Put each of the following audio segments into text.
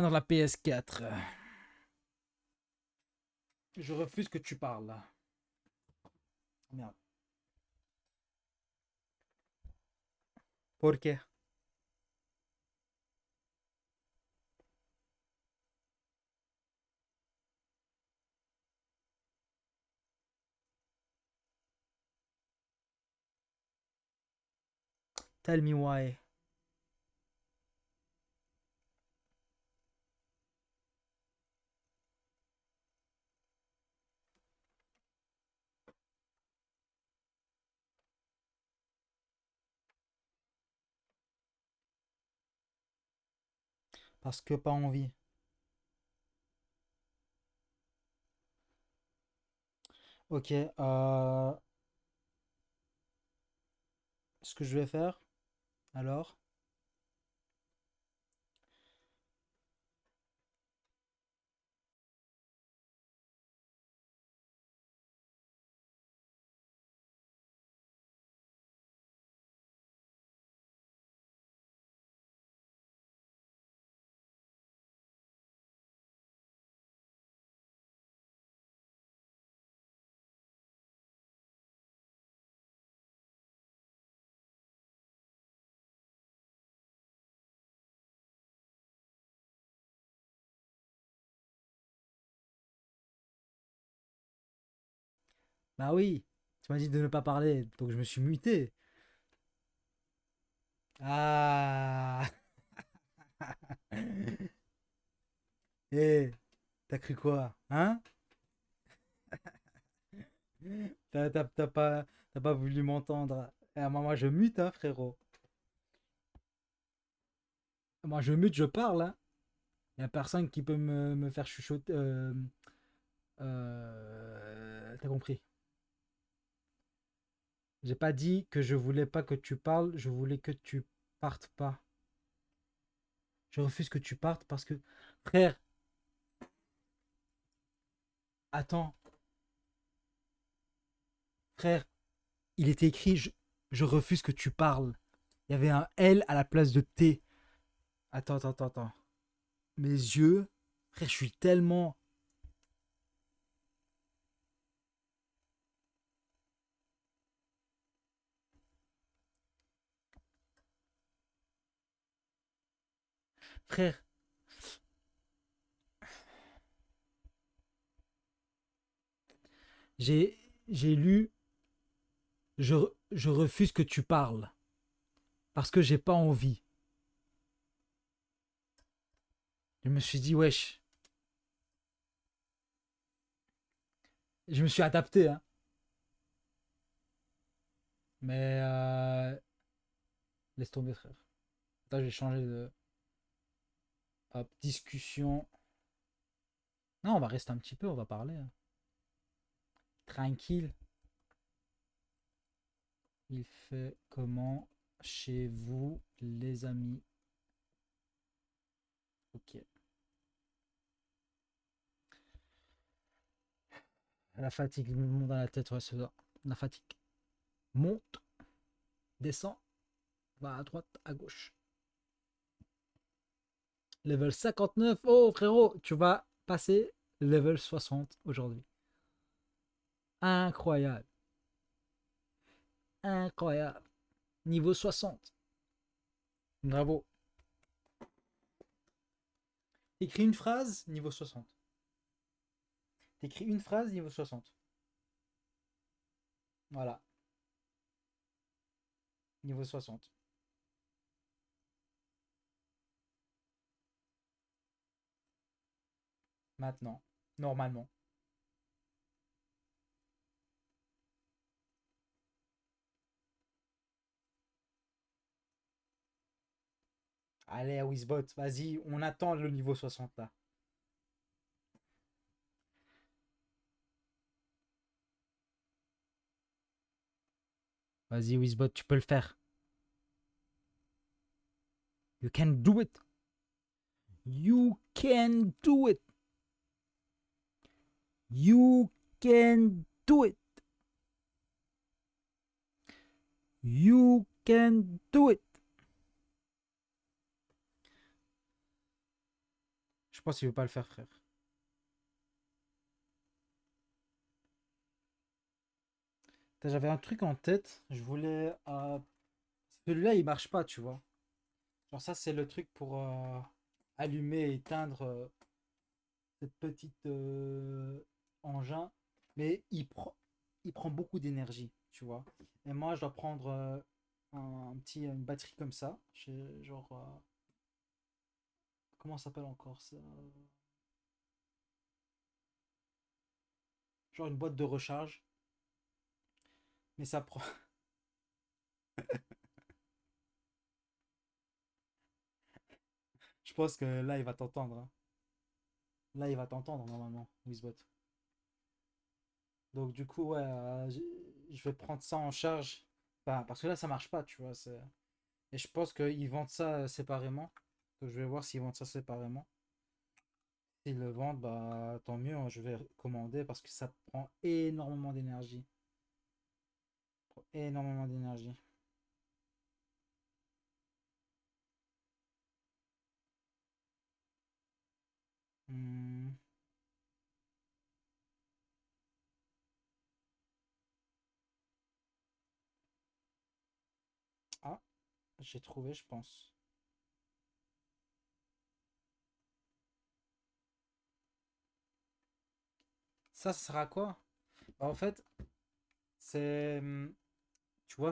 Dans la PS4. Je refuse que tu parles. Merde. ¿Por qué? Tell me why. Parce que pas envie. Ok. Ce que je vais faire, alors. Bah oui. Tu m'as dit de ne pas parler. Donc je me suis muté. Ah. Eh, t'as cru quoi? Hein? T'as pas voulu m'entendre. Moi, je mute, hein, frérot. Moi, je mute, je parle, hein. Y a personne qui peut me faire chuchoter. T'as compris. J'ai pas dit que je voulais pas que tu parles, je voulais que tu partes pas. Je refuse que tu partes parce que, frère, attends, frère, il était écrit je refuse que tu parles. Il y avait un L à la place de T. Attends. Mes yeux, frère, je suis tellement. Frère, j'ai lu je, je refuse que tu parles parce que j'ai pas envie. Je me suis dit, wesh, je me suis adapté, hein. Mais laisse tomber, frère. Là, j'ai changé de. Hop, discussion. Non, on va rester un petit peu, on va parler, hein. Tranquille. Il fait comment chez vous, les amis? Ok. La fatigue me monte dans la tête, ouais, c'est ça. La fatigue. Monte, descend, va à droite, à gauche. Level 59. Oh, frérot, tu vas passer level 60 aujourd'hui. Incroyable. Incroyable. Niveau 60. Bravo. Écris une phrase, niveau 60. T'écris une phrase, niveau 60. Voilà, niveau 60. Maintenant, normalement. Allez, à Wizbot, vas-y, on attend le niveau 60 là. Vas-y, Wizbot, tu peux le faire. You can do it. You can do it. You can do it. You can do it. Je pense qu'il veut pas le faire, frère. Putain, j'avais un truc en tête. Je voulais. Celui-là, il marche pas, tu vois. Genre, ça, c'est le truc pour allumer et éteindre cette petite engin. Mais il prend beaucoup d'énergie, tu vois. Et moi, je dois prendre une batterie comme ça. Genre. Comment ça s'appelle encore ça? Genre une boîte de recharge. Mais ça prend. Je pense que là, il va t'entendre, hein. Là, il va t'entendre normalement, Wizbot. Donc, du coup, ouais, je vais prendre ça en charge. Enfin, parce que là, ça marche pas, tu vois. Et je pense qu'ils vendent ça séparément. Donc, je vais voir s'ils vendent ça séparément. S'ils le vendent, bah tant mieux, hein, je vais commander parce que ça prend énormément d'énergie. Énormément d'énergie. Hmm. Ah, j'ai trouvé, je pense. Ça sert à quoi? Bah, en fait, c'est. Tu vois,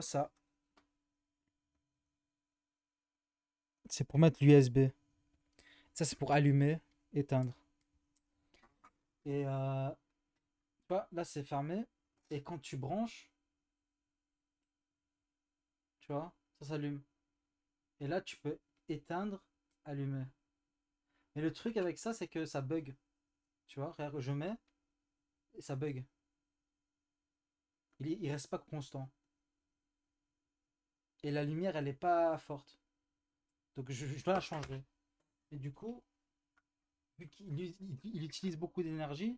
c'est pour mettre l'USB. Ça, c'est pour allumer, éteindre. Et tu vois, là, c'est fermé. Et quand tu branches, tu vois, ça s'allume. Et là, tu peux éteindre, allumer. Mais le truc avec ça, c'est que ça bug. Tu vois, regarde, je mets et ça bug. Il reste pas constant. Et la lumière, elle est pas forte. Donc je dois la changer. Et du coup, vu qu'il utilise beaucoup d'énergie,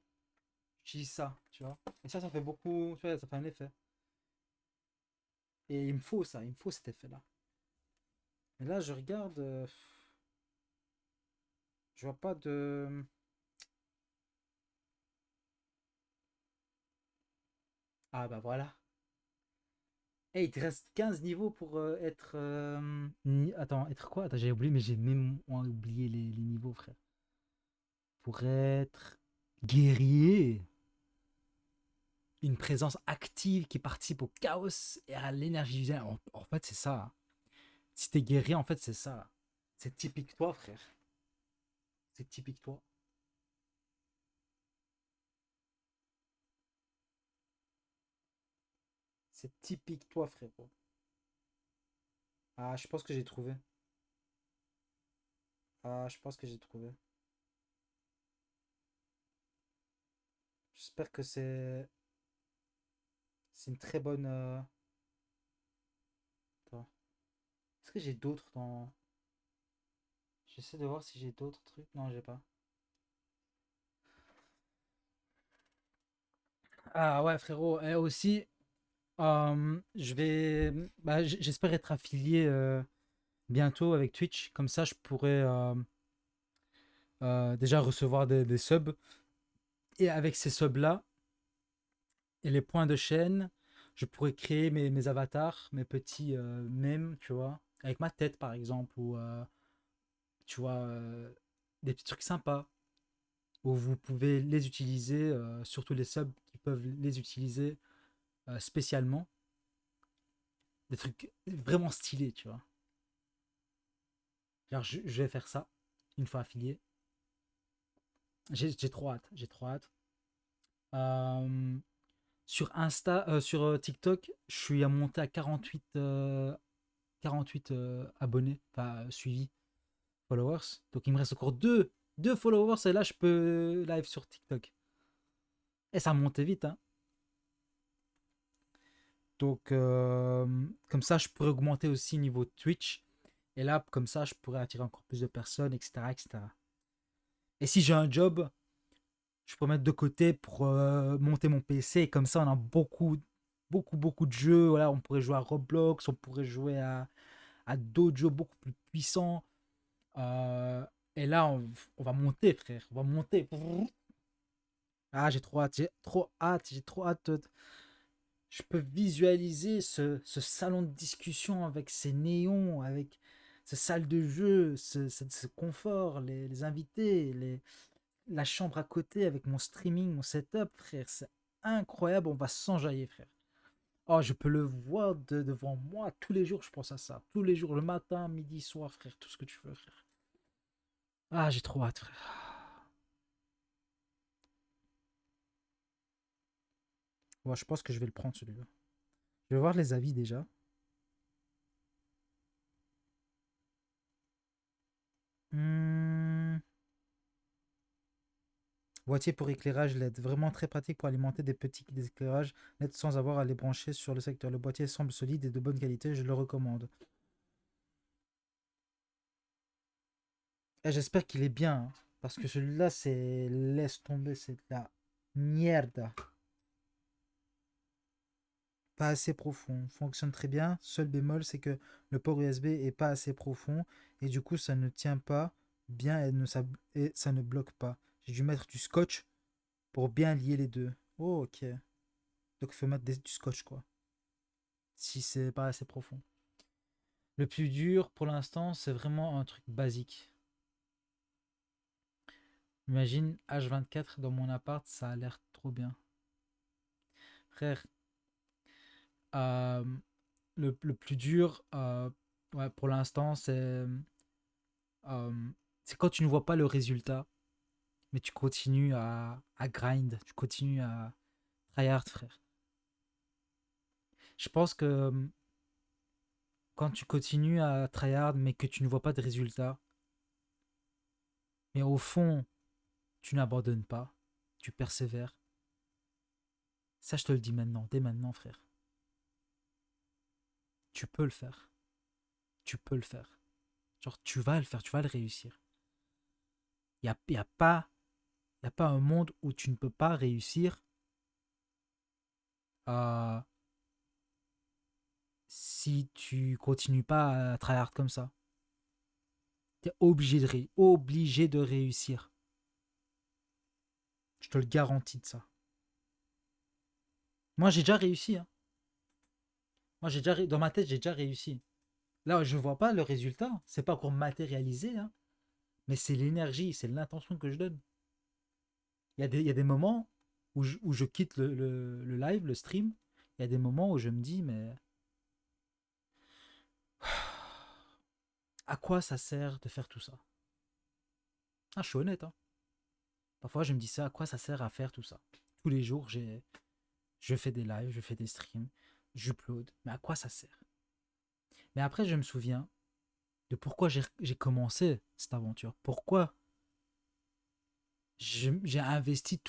j'utilise ça, tu vois. Et ça fait beaucoup, tu vois, ça fait un effet. Et il me faut ça, il me faut cet effet-là. Mais là, je regarde, je vois pas de. Ah bah voilà. Eh, il te reste 15 niveaux pour être. Attends, être quoi? Attends, j'ai oublié, mais j'ai même oublié les niveaux, frère. Pour être guerrier. Une présence active qui participe au chaos et à l'énergie du zèle. En fait, c'est ça. Si t'es guerrier, en fait, c'est ça. C'est typique toi, frère. C'est typique toi. C'est typique toi, frérot. Ah, je pense que j'ai trouvé. Ah, je pense que j'ai trouvé. J'espère que c'est une très bonne. Attends. Est-ce que j'ai d'autres dans. J'essaie de voir si j'ai d'autres trucs. Non, j'ai pas. Ah ouais, frérot. Et aussi, je vais. Bah, j'espère être affilié bientôt avec Twitch. Comme ça, je pourrais déjà recevoir des subs. Et avec ces subs-là et les points de chaîne, je pourrais créer mes avatars, mes petits mèmes, tu vois. Avec ma tête, par exemple. Ou, tu vois, des petits trucs sympas. Où vous pouvez les utiliser, surtout les subs qui peuvent les utiliser spécialement. Des trucs vraiment stylés, tu vois. Genre, je vais faire ça une fois affilié. J'ai trop hâte, j'ai trop hâte. Euh, sur sur TikTok, je suis à monter à 48 abonnés, enfin suivis, followers. Donc il me reste encore deux followers et là je peux live sur TikTok. Et ça a monté vite, hein. Donc comme ça je pourrais augmenter aussi niveau Twitch. Et là, comme ça, je pourrais attirer encore plus de personnes, etc. etc. Et si j'ai un job, je peux mettre de côté pour monter mon PC. Et comme ça, on a beaucoup de jeux. Voilà, on pourrait jouer à Roblox, on pourrait jouer à d'autres jeux beaucoup plus puissants. Euh, Et là, on va monter, frère. On va monter. Ah, j'ai trop hâte. J'ai trop hâte. J'ai trop hâte. Je peux visualiser ce salon de discussion avec ses néons, avec cette salle de jeu, ce confort, les invités, la chambre à côté avec mon streaming, mon setup, frère. C'est incroyable. On va s'enjailler, frère. Oh, je peux le voir devant moi tous les jours. Je pense à ça. Tous les jours, le matin, midi, soir, frère. Tout ce que tu veux, frère. Ah, j'ai trop hâte, frère. Ouais, je pense que je vais le prendre, celui-là. Je vais voir les avis déjà. Hmm. Boîtier pour éclairage LED, vraiment très pratique pour alimenter des petits kits d'éclairage LED sans avoir à les brancher sur le secteur. Le boîtier semble solide et de bonne qualité, je le recommande. Et j'espère qu'il est bien, hein, parce que celui-là, c'est laisse tomber, c'est de la merde. Pas assez profond. Fonctionne très bien. Seul bémol, c'est que le port USB est pas assez profond et du coup, ça ne tient pas bien et ça ne bloque pas. J'ai dû mettre du scotch pour bien lier les deux. Oh, ok. Donc, il faut mettre du scotch, quoi. Si c'est pas assez profond. Le plus dur pour l'instant, c'est vraiment un truc basique. Imagine H24 dans mon appart, ça a l'air trop bien. Frère, euh, le plus dur, ouais, pour l'instant, c'est quand tu ne vois pas le résultat, mais tu continues à grind, tu continues à tryhard, frère. Je pense que quand tu continues à tryhard, mais que tu ne vois pas de résultat, mais au fond, tu n'abandonnes pas, tu persévères. Ça, je te le dis maintenant, dès maintenant, frère. Tu peux le faire. Tu peux le faire. Genre, tu vas le faire, tu vas le réussir. Y a pas un monde où tu ne peux pas réussir euh, si tu continues pas à tryhard comme ça. T'es obligé de réussir. Je te le garantis de ça. Moi, j'ai déjà réussi, hein. Moi, dans ma tête, j'ai déjà réussi. Là, je vois pas le résultat. C'est pas encore matérialisé, hein. Mais c'est l'énergie, c'est l'intention que je donne. Il y a des moments où je quitte le live, le stream. Il y a des moments où je me dis, mais à quoi ça sert de faire tout ça? Ah, je suis honnête, hein. Parfois, je me dis ça, à quoi ça sert à faire tout ça? Tous les jours, je fais des lives, je fais des streams, j'upload. Mais à quoi ça sert? Mais après, je me souviens de pourquoi j'ai commencé cette aventure. Pourquoi j'ai investi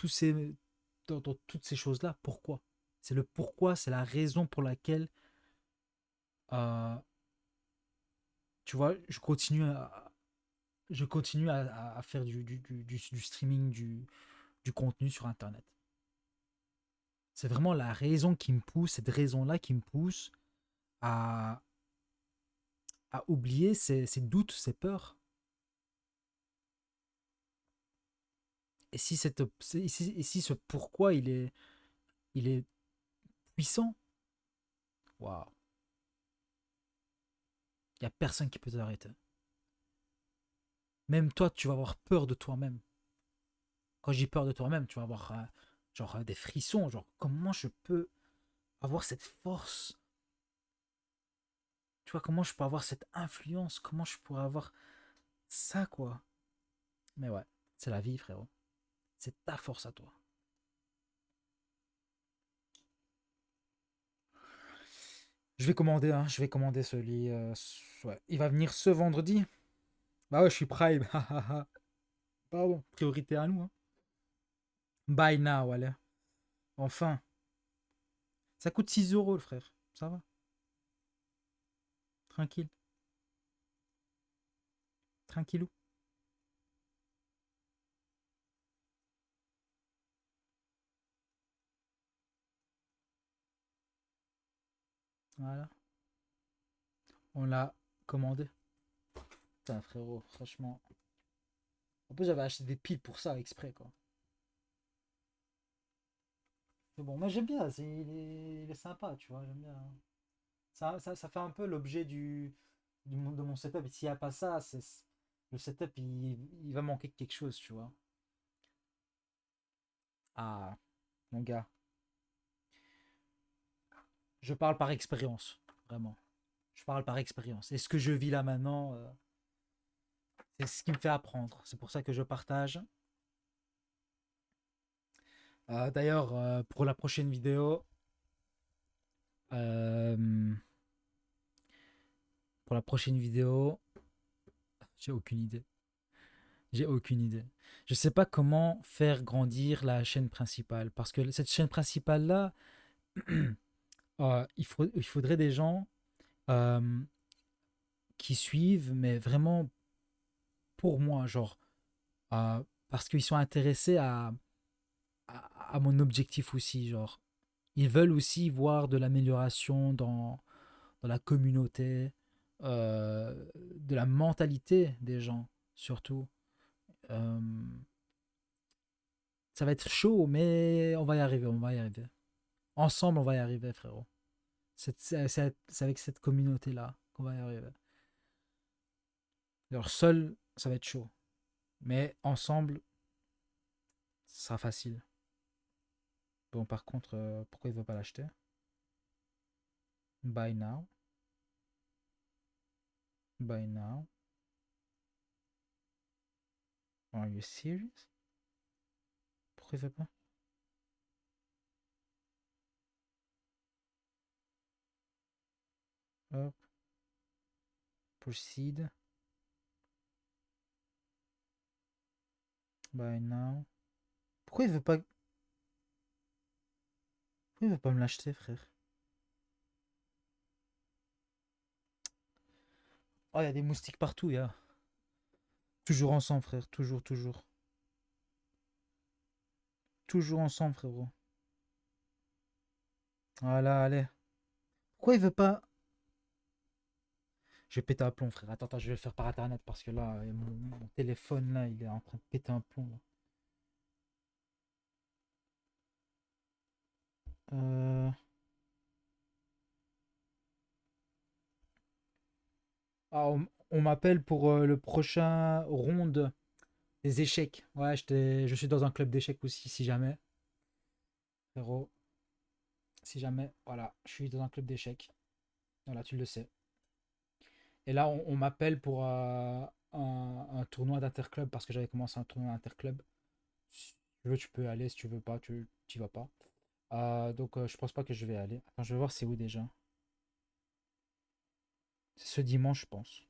dans toutes ces choses-là. Pourquoi? C'est le pourquoi, c'est la raison pour laquelle, euh, tu vois, je continue à faire du streaming, du contenu sur Internet. C'est vraiment la raison qui me pousse, cette raison-là qui me pousse à, à oublier ces doutes, ces peurs. Et si, et si ce pourquoi il est puissant, waouh, il n'y a personne qui peut t'arrêter. Même toi, tu vas avoir peur de toi-même. Quand j'ai peur de toi-même, tu vas avoir genre des frissons. Genre, comment je peux avoir cette force? Tu vois, comment je peux avoir cette influence? Comment je pourrais avoir ça, quoi? Mais ouais, c'est la vie, frérot. C'est ta force à toi. Je vais commander, hein, je vais commander celui. Ouais. Il va venir ce vendredi. Bah ouais, je suis Prime. Pardon, priorité à nous. Hein. Buy now, allez. Enfin. Ça coûte 6 € le frère. Ça va. Tranquille. Tranquillou. Voilà. On l'a commandé. Putain, frérot, franchement. En plus, j'avais acheté des piles pour ça exprès, quoi. Mais bon, moi j'aime bien, il est sympa, tu vois, j'aime bien. Ça fait un peu l'objet de mon setup. Et s'il n'y a pas ça, le setup, il va manquer de quelque chose, tu vois. Ah, mon gars, je parle par expérience, vraiment. Je parle par expérience. Et ce que je vis là maintenant, c'est ce qui me fait apprendre. C'est pour ça que je partage. D'ailleurs, pour la prochaine vidéo, euh, pour la prochaine vidéo, j'ai aucune idée. J'ai aucune idée. Je sais pas comment faire grandir la chaîne principale. Parce que cette chaîne principale-là, il faudrait des gens euh, qui suivent, mais vraiment pour moi, genre, parce qu'ils sont intéressés à mon objectif aussi, genre. Ils veulent aussi voir de l'amélioration dans la communauté, de la mentalité des gens, surtout. Euh, Ça va être chaud, mais on va y arriver, on va y arriver. Ensemble, on va y arriver, frérot. C'est avec cette communauté-là qu'on va y arriver. Alors, seul, ça va être chaud. Mais ensemble, ça sera facile. Bon, par contre, pourquoi il veut pas l'acheter? Buy now. Buy now. Are you serious? Pourquoi il veut pas? Hop, proceed. Buy now. Pourquoi il veut pas, pourquoi il veut pas me l'acheter, frère? Oh, il y a des moustiques partout, il y a. Toujours ensemble, frère. Toujours, toujours. Toujours ensemble, frérot. Voilà, allez. Pourquoi il veut pas. Je vais péter un plomb, frère. Attends, attends, je vais le faire par internet parce que là, mon téléphone, là, il est en train de péter un plomb, là. Euh, Ah, on m'appelle pour le prochain ronde des échecs. Ouais, je suis dans un club d'échecs aussi, si jamais. Frérot, si jamais, voilà, je suis dans un club d'échecs. Voilà, tu le sais. Et là, on m'appelle pour un tournoi d'interclub parce que j'avais commencé un tournoi d'interclub. Si tu veux, tu peux aller. Si tu veux pas, tu y vas pas. Donc, je pense pas que je vais aller. Attends, je vais voir c'est où déjà. C'est ce dimanche, je pense.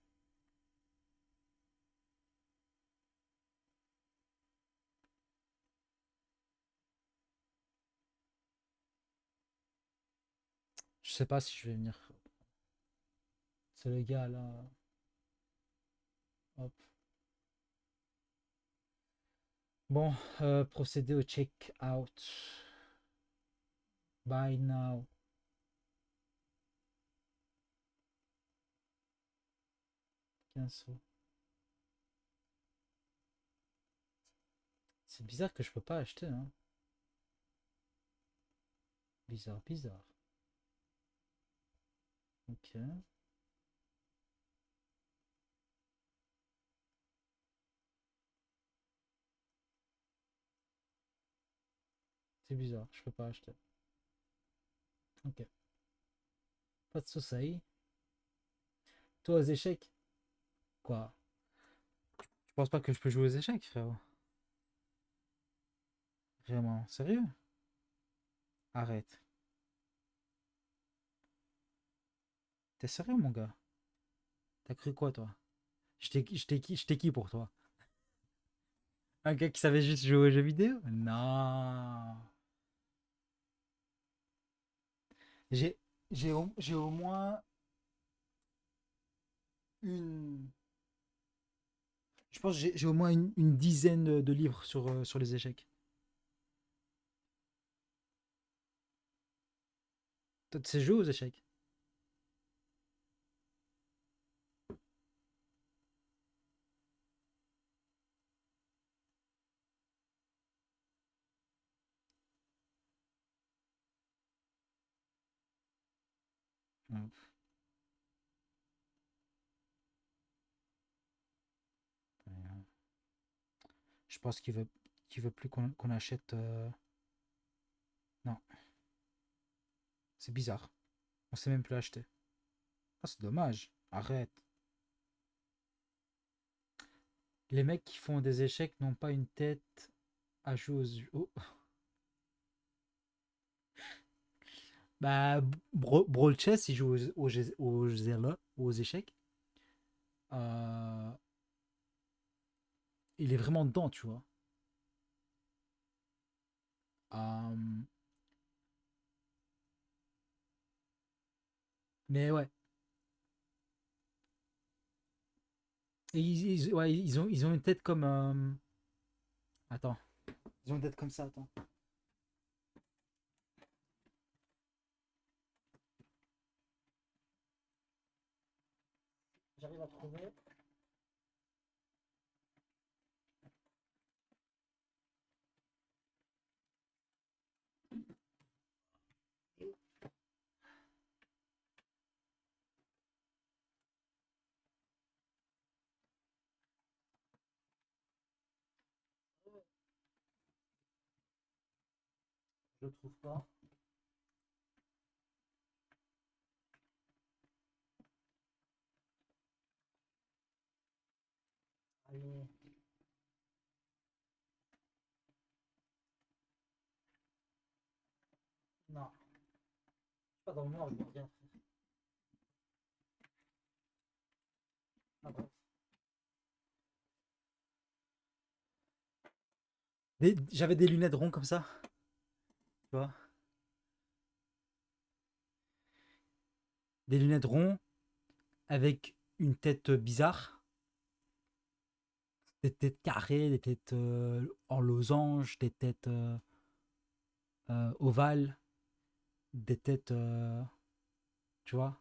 Je sais pas si je vais venir. C'est le gars là. Hop. Bon, procéder au check-out. Buy now. 15 euros. C'est bizarre que je peux pas acheter, hein. Bizarre, bizarre. Ok. C'est bizarre, je peux pas acheter. Ok. Pas de soucis. Toi aux échecs? Quoi? Tu penses pas que je peux jouer aux échecs, frérot? Vraiment? Sérieux? Arrête. T'es sérieux, mon gars? T'as cru quoi, toi? J'étais qui pour toi? Un gars qui savait juste jouer aux jeux vidéo? Non. J'ai, j'ai au moins une. Je pense que j'ai au moins une dizaine de livres sur les échecs. Toi, tu sais jouer aux échecs? Ouais. Je pense qu'il veut plus qu'on achète. Non, c'est bizarre. On sait même plus acheter. Ah, c'est dommage. Arrête. Les mecs qui font des échecs n'ont pas une tête à jouer aux. Oh. Bah, Brawl Chess, il joue aux échecs. Euh, il est vraiment dedans, tu vois. Euh, mais ouais. Et ouais, ils ont une tête comme. Attends. Ils ont une tête comme ça, attends. J'arrive à trouver. Je le trouve pas. Allez. Non. Pas dans le noir, je vois rien. Ah, bref. J'avais des lunettes rondes comme ça, tu vois. Des lunettes rondes avec une tête bizarre. Des têtes carrées, des têtes en losange, des têtes ovales, des têtes, tu vois.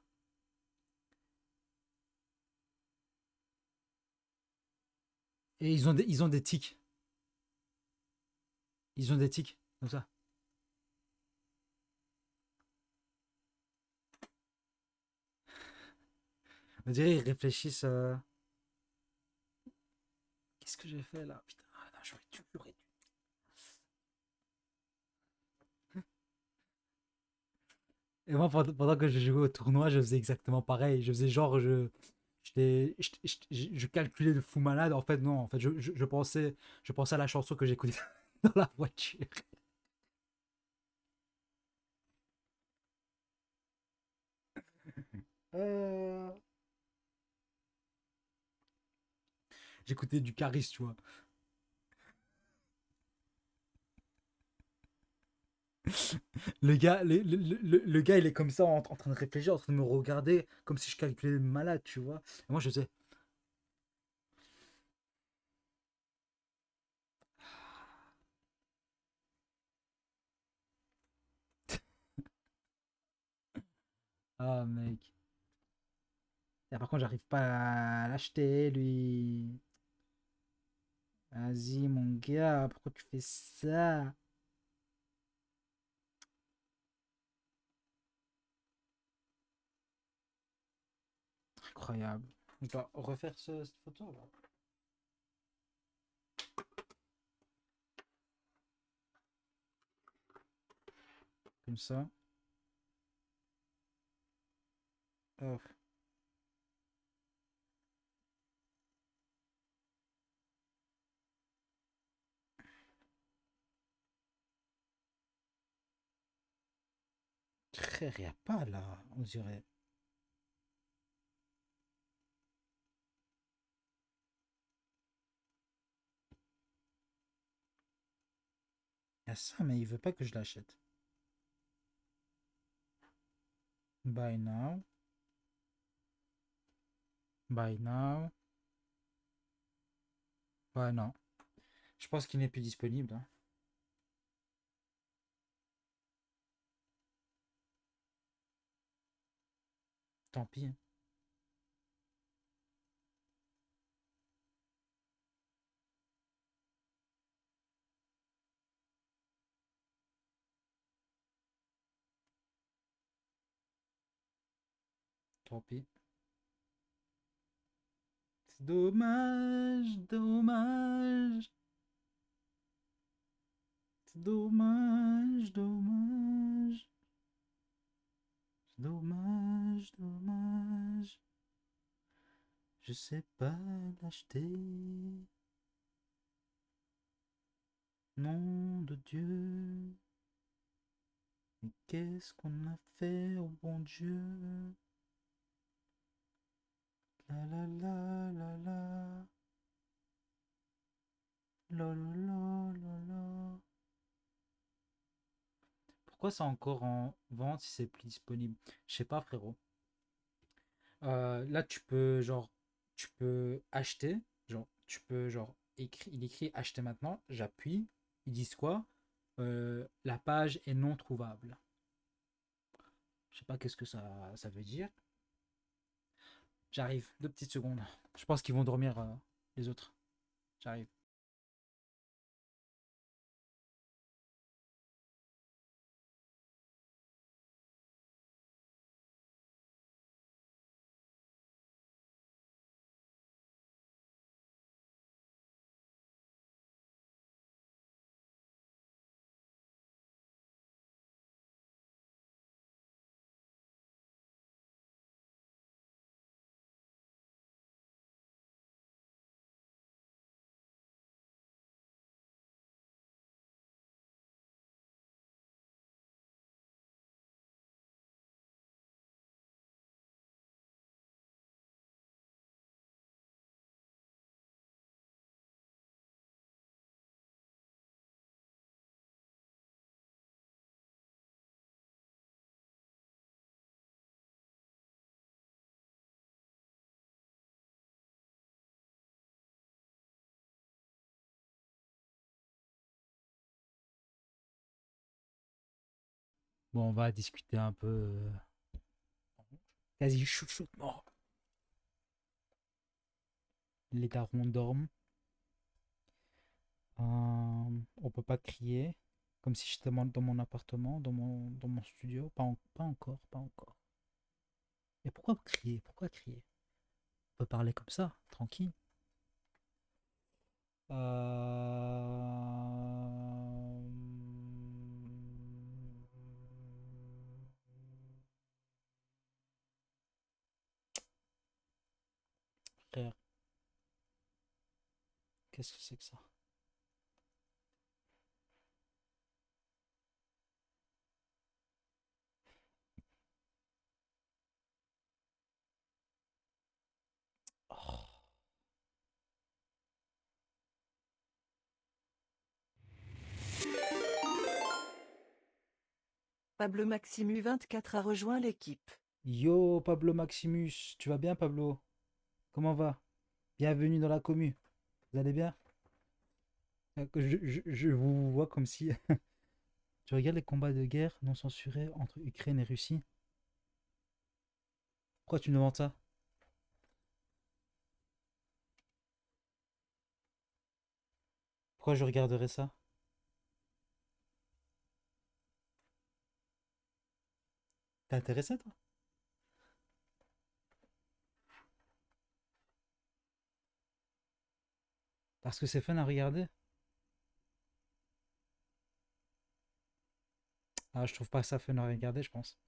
Et ils ont des tics. Ils ont des tics, comme ça. On dirait ils réfléchissent. Qu'est-ce que j'ai fait là? Putain, ah, non, j'aurais dû. Et moi, pendant que je jouais au tournoi, je faisais exactement pareil. Je faisais genre, je calculais de fou malade. En fait, non. En fait, je pensais à la chanson que j'écoutais dans la voiture. Euh, J'écoutais du Caris, tu vois. Le gars, il est comme ça en train de réfléchir, en train de me regarder comme si je calculais le malade, tu vois. Et moi, je faisais. Ah, mec. Et par contre, j'arrive pas à l'acheter, lui. Vas-y, mon gars, pourquoi tu fais ça? Incroyable. Je dois refaire cette photo là. Comme ça. Hop. Frère, y a pas là, on dirait. Y a ça, mais il veut pas que je l'achète. Buy now. Buy now. Ouais, non. Je pense qu'il n'est plus disponible, hein. Tant pis, hein. Tant pis. C'est dommage, dommage. C'est dommage, dommage. C'est dommage, dommage. Je sais pas l'acheter. Nom de Dieu. Mais qu'est-ce qu'on a fait au bon Dieu? La la la la la. La la la la la. Pourquoi c'est encore en vente si c'est plus disponible? Je sais pas, frérot. Là, tu peux acheter. Genre, tu peux, genre, il écrit acheter maintenant. J'appuie. Ils disent quoi? La page est non trouvable. Je sais pas qu'est-ce que ça veut dire. J'arrive. 2 petites secondes. Je pense qu'ils vont dormir, les autres. J'arrive. Bon, on va discuter un peu. Quasi chouchoute mort. Les darons dorment. On peut pas crier. Comme si j'étais dans mon appartement, dans mon studio. Pas encore, pas encore. Et pourquoi crier? Pourquoi crier? On peut parler comme ça, tranquille. Frère, qu'est-ce que c'est que ça? Oh. Pablo Maximu 24 a rejoint l'équipe. Yo, Pablo Maximus, tu vas bien, Pablo? Comment va? Bienvenue dans la commu. Vous allez bien? Je vous vois comme si tu regardes les combats de guerre non censurés entre Ukraine et Russie. Pourquoi tu me demandes ça? Pourquoi je regarderais ça? T'es intéressé, toi? Parce que c'est fun à regarder? Ah, je trouve pas ça fun à regarder, je pense.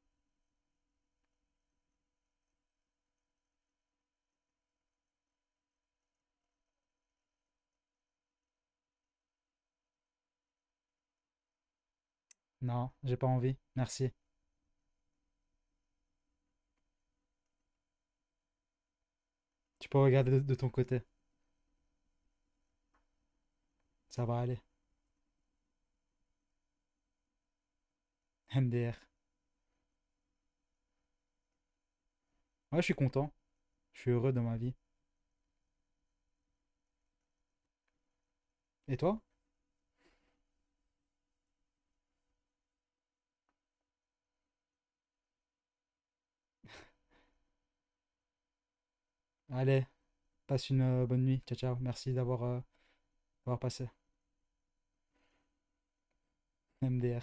Non, j'ai pas envie. Merci. Tu peux regarder de ton côté. Ça va aller. MDR. Ouais, je suis content. Je suis heureux dans ma vie. Et toi? Allez, passe une bonne nuit. Ciao, ciao. Merci d'avoir passé. MDR.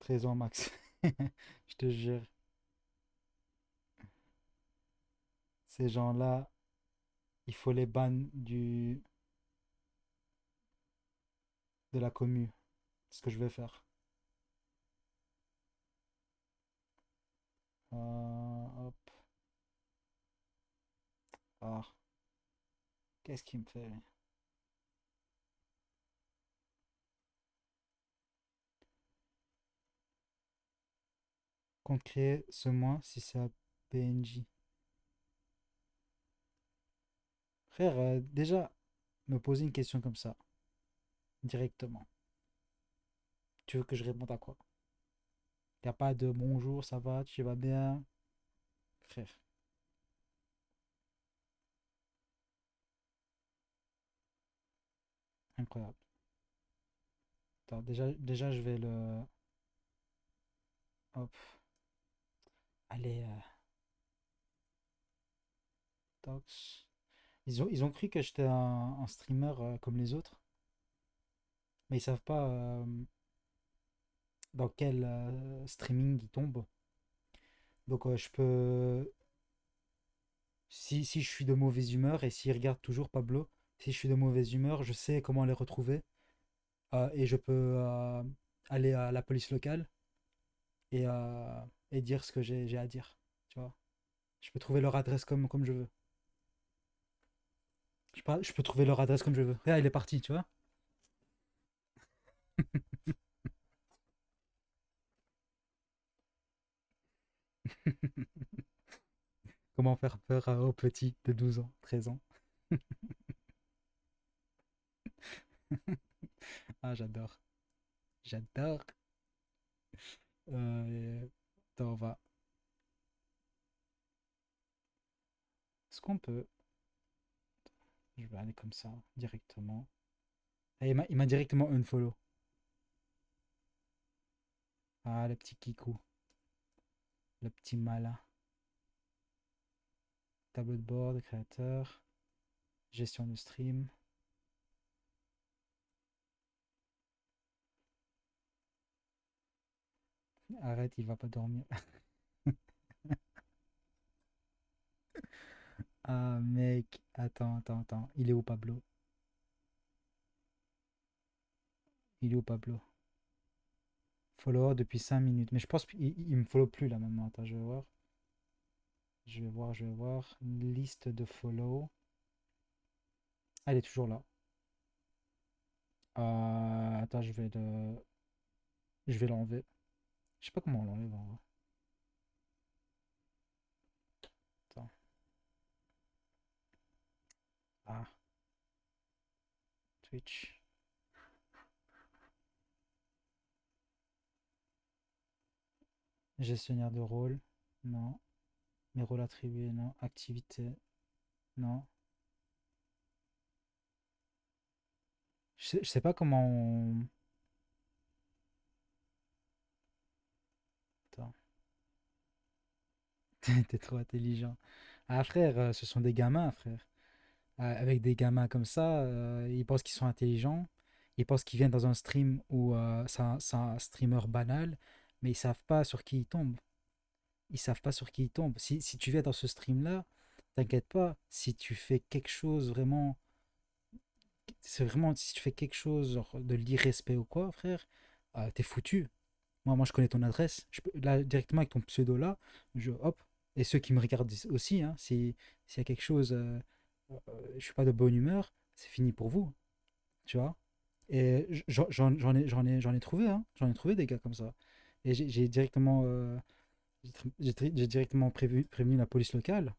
13 ans max. Je te jure. Ces gens-là, il faut les ban de la commu. C'est ce que je vais faire. Hop. Ah, qu'est-ce qu'il me fait? Compte créer ce mois si c'est un PNJ. Frère, déjà, me poser une question comme ça, directement. Tu veux que je réponde à quoi? Y a pas de bonjour, ça va, tu vas bien? Frère, incroyable. Attends, déjà, je vais le. Hop. Allez, Tox. Ils ont cru que j'étais un streamer comme les autres, mais ils savent pas dans quel streaming ils tombent. Donc, je peux. Si je suis de mauvaise humeur et s'ils regardent toujours Pablo, si je suis de mauvaise humeur, je sais comment les retrouver et je peux aller à la police locale et dire ce que j'ai à dire. Tu vois? Je peux trouver leur adresse comme je veux. Je peux trouver leur adresse comme je veux. Regarde, il est parti, tu vois? Comment faire peur aux petits de 12 ans, 13 ans? Ah, j'adore. J'adore. Attends, on va. Est-ce qu'on peut. Je vais aller comme ça, directement. Ah, il m'a directement unfollow. Ah, le petit Kikou. Le petit malin. Tableau de bord, créateur. Gestion de stream. Arrête, il va pas dormir. Ah, mec. Attends. Il est où, Pablo? Il est où, Pablo? Follower depuis 5 minutes. Mais je pense qu'il me follow plus là maintenant. Attends, je vais voir. Je vais voir. Liste de follow. Ah, il est toujours là. Attends, je vais l'enlever. Je sais pas comment on l'enlève en vrai. Attends. Ah, Twitch. Gestionnaire de rôle. Non. Mes rôles attribués. Non. Activité. Non. Je sais pas comment on. Attends. T'es trop intelligent. Ah, frère, ce sont des gamins, frère. Avec des gamins comme ça, ils pensent qu'ils sont intelligents. Ils pensent qu'ils viennent dans un stream où c'est un streamer banal, mais ils savent pas sur qui ils tombent. Ils savent pas sur qui ils tombent. Si tu viens dans ce stream-là, t'inquiète pas. Si tu fais quelque chose vraiment, c'est vraiment, si tu fais quelque chose genre, de l'irrespect ou quoi, frère, t'es foutu. Moi, je connais ton adresse. Là, directement avec ton pseudo là, hop. Et ceux qui me regardent aussi, hein, s'il y a quelque chose, je suis pas de bonne humeur, c'est fini pour vous, tu vois. Et j'en ai trouvé, hein, j'en ai trouvé des gars comme ça. Et j'ai directement, j'ai directement prévenu la police locale.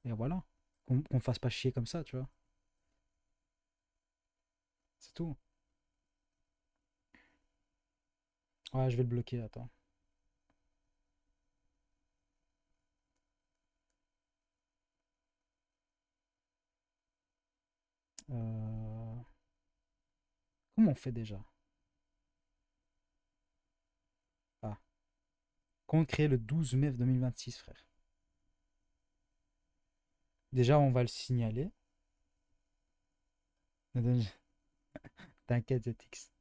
Et voilà, qu'on me fasse pas chier comme ça, tu vois. C'est tout. Ouais, je vais le bloquer, attends. Euh, Comment on fait déjà? Ah, compte créé le 12 mai 2026, frère. Déjà, on va le signaler. T'inquiète, ZX.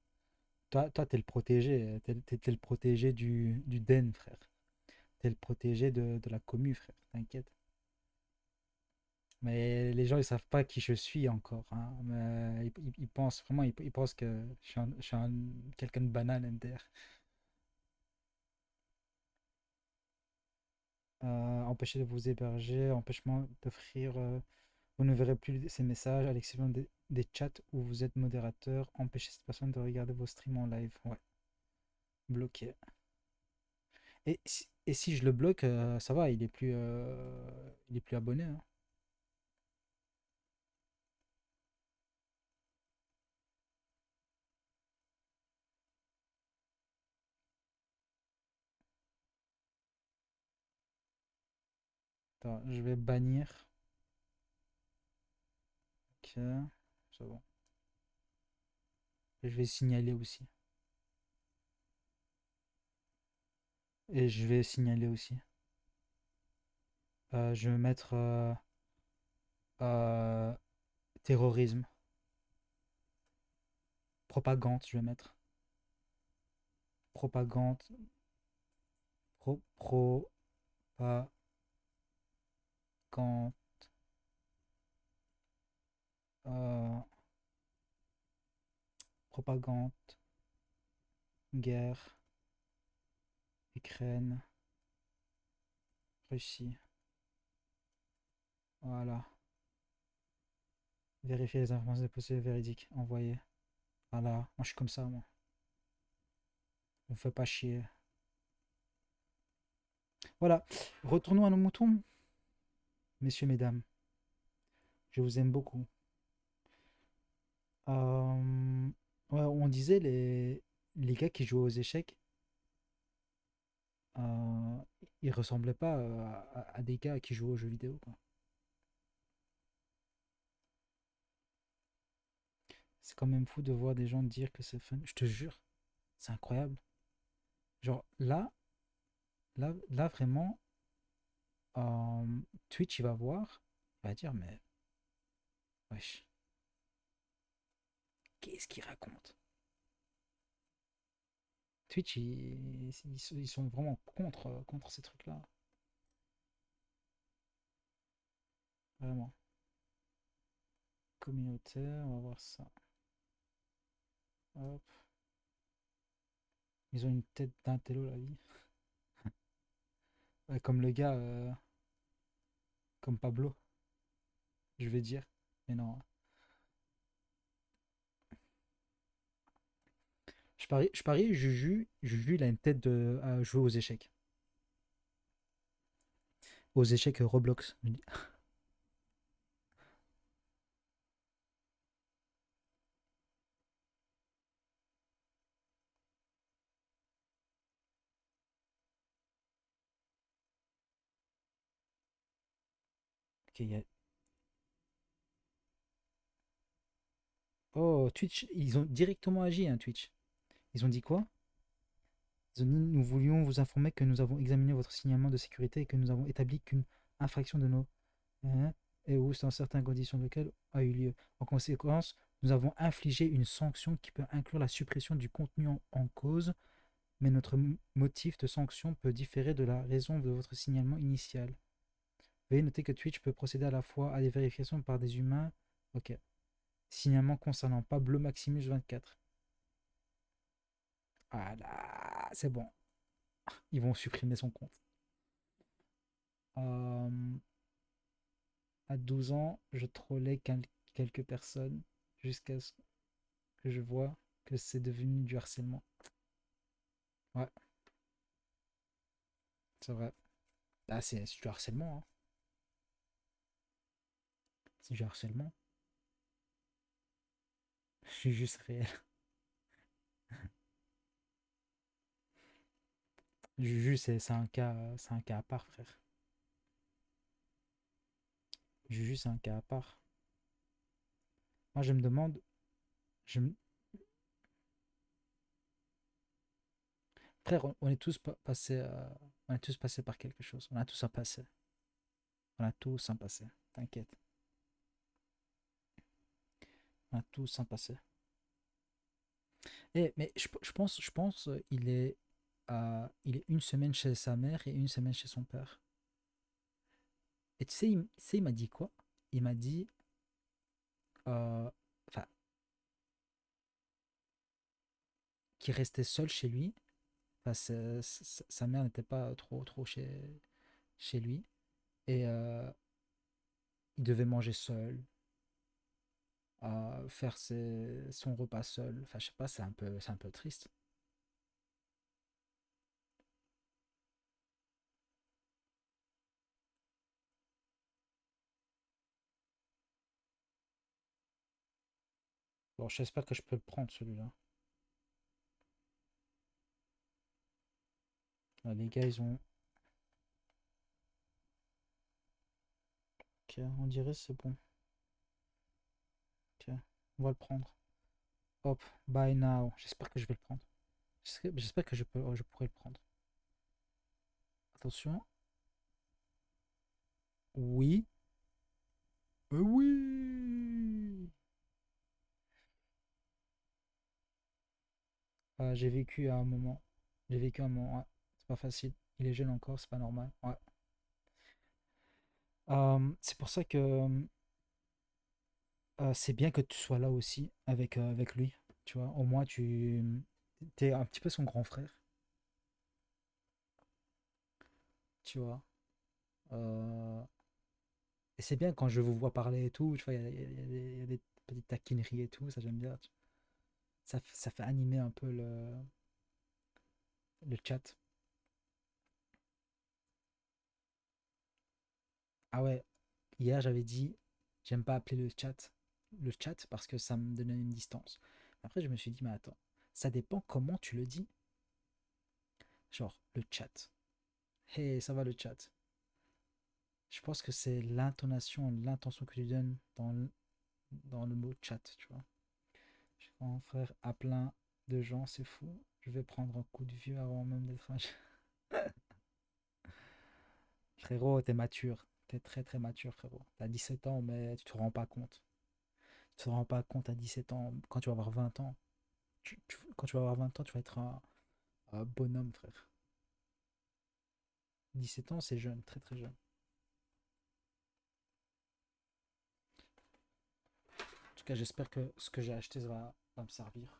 Toi, t'es le protégé. T'es le protégé du den, frère. T'es le protégé de la commu, frère. T'inquiète. Mais les gens, ils savent pas qui je suis encore, hein. Mais ils pensent vraiment, ils pensent que je suis quelqu'un de banal, MDR. Empêcher de vous héberger, empêchement d'offrir. Vous ne verrez plus ces messages, à l'exception des chats où vous êtes modérateur. Empêcher cette personne de regarder vos streams en live. Ouais, bloqué. Et si je le bloque, ça va, il est plus abonné, hein. Attends, je vais bannir. Ok, c'est bon. Et je vais signaler aussi. Et je vais signaler aussi. Je vais mettre euh, terrorisme, propagande, je vais mettre. Propagande, propagande, euh, propagande, guerre, Ukraine, Russie. Voilà. Vérifier les informations possibles véridiques. Envoyer. Voilà. Moi, je suis comme ça, moi. On me fait pas chier. Voilà. Retournons à nos moutons, messieurs, mesdames. Je vous aime beaucoup. Ouais, on disait les gars qui jouaient aux échecs, euh, ils ressemblaient pas à des gars qui jouent aux jeux vidéo, quoi. C'est quand même fou de voir des gens dire que c'est fun. Je te jure, c'est incroyable. Genre là vraiment, euh, Twitch, il va voir, il va dire, mais wesh, qu'est-ce qu'il raconte? Twitch, ils sont vraiment contre ces trucs-là. Vraiment. Communautaire, on va voir ça. Hop. Ils ont une tête d'intello, la vie. Ouais, comme le gars, comme Pablo, je vais dire. Mais non. Je parie, Juju, il a une tête de à jouer aux échecs. Aux échecs Roblox. Ok, oh, Twitch, ils ont directement agi, hein, Twitch. Ils ont dit quoi? Ils ont dit, nous voulions vous informer que nous avons examiné votre signalement de sécurité et que nous avons établi qu'une infraction de nos hein, et où, dans certaines conditions locales, a eu lieu. En conséquence, nous avons infligé une sanction qui peut inclure la suppression du contenu en cause, mais notre motif de sanction peut différer de la raison de votre signalement initial. Veuillez noter que Twitch peut procéder à la fois à des vérifications par des humains. Ok. Signalement concernant Pablo Maximus 24. Voilà, c'est bon. Ils vont supprimer son compte. Euh, à 12 ans, je trollais quelques personnes jusqu'à ce que je vois que c'est devenu du harcèlement. Ouais, c'est vrai. Ah, c'est du harcèlement, hein. C'est du harcèlement. Je suis juste réel. Juju, c'est un cas à part, frère. Juju, c'est un cas à part. Moi, je me demande, je me- frère, on est tous passés, on est tous passés par quelque chose. On a tous un passé. On a tous un passé. T'inquiète. On a tous un passé. Mais je pense, il est une semaine chez sa mère et une semaine chez son père. Et tu sais, il m'a dit quoi? Il m'a dit, euh, enfin, qu'il restait seul chez lui. Enfin, sa mère n'était pas trop chez lui. Et il devait manger seul, faire son repas seul. Enfin, je sais pas, c'est un peu triste. Bon, j'espère que je peux le prendre celui-là. Ah, les gars, ils ont. Ok, on dirait c'est bon. Ok, on va le prendre. Hop, buy now. J'espère que je vais le prendre. J'espère que je pourrai le prendre. Attention. Oui. Oui. Ah, j'ai vécu à un moment. J'ai vécu un moment. Ouais. C'est pas facile. Il est jeune encore, c'est pas normal. Ouais. C'est pour ça que c'est bien que tu sois là aussi avec lui. Tu vois, au moins tu es un petit peu son grand frère. Tu vois. Euh, et c'est bien quand je vous vois parler et tout. Tu vois, il y a des petites taquineries et tout. Ça, j'aime bien. Ça fait animer un peu le chat. Ah ouais, hier j'avais dit, j'aime pas appeler le chat parce que ça me donnait une distance. Après, je me suis dit, mais attends, ça dépend comment tu le dis. Genre, le chat. Hey, ça va le chat. Je pense que c'est l'intonation, l'intention que tu donnes dans le mot chat, tu vois. Mon frère a plein de gens, c'est fou. Je vais prendre un coup de vieux avant même d'être âgé. Frérot, t'es mature. T'es très très mature, frérot. T'as 17 ans, mais tu te rends pas compte. Tu te rends pas compte à 17 ans. Quand tu vas avoir 20 ans, quand tu vas avoir 20 ans, tu vas être un bonhomme, frère. 17 ans, c'est jeune, très très jeune. En tout cas, j'espère que ce que j'ai acheté va me servir.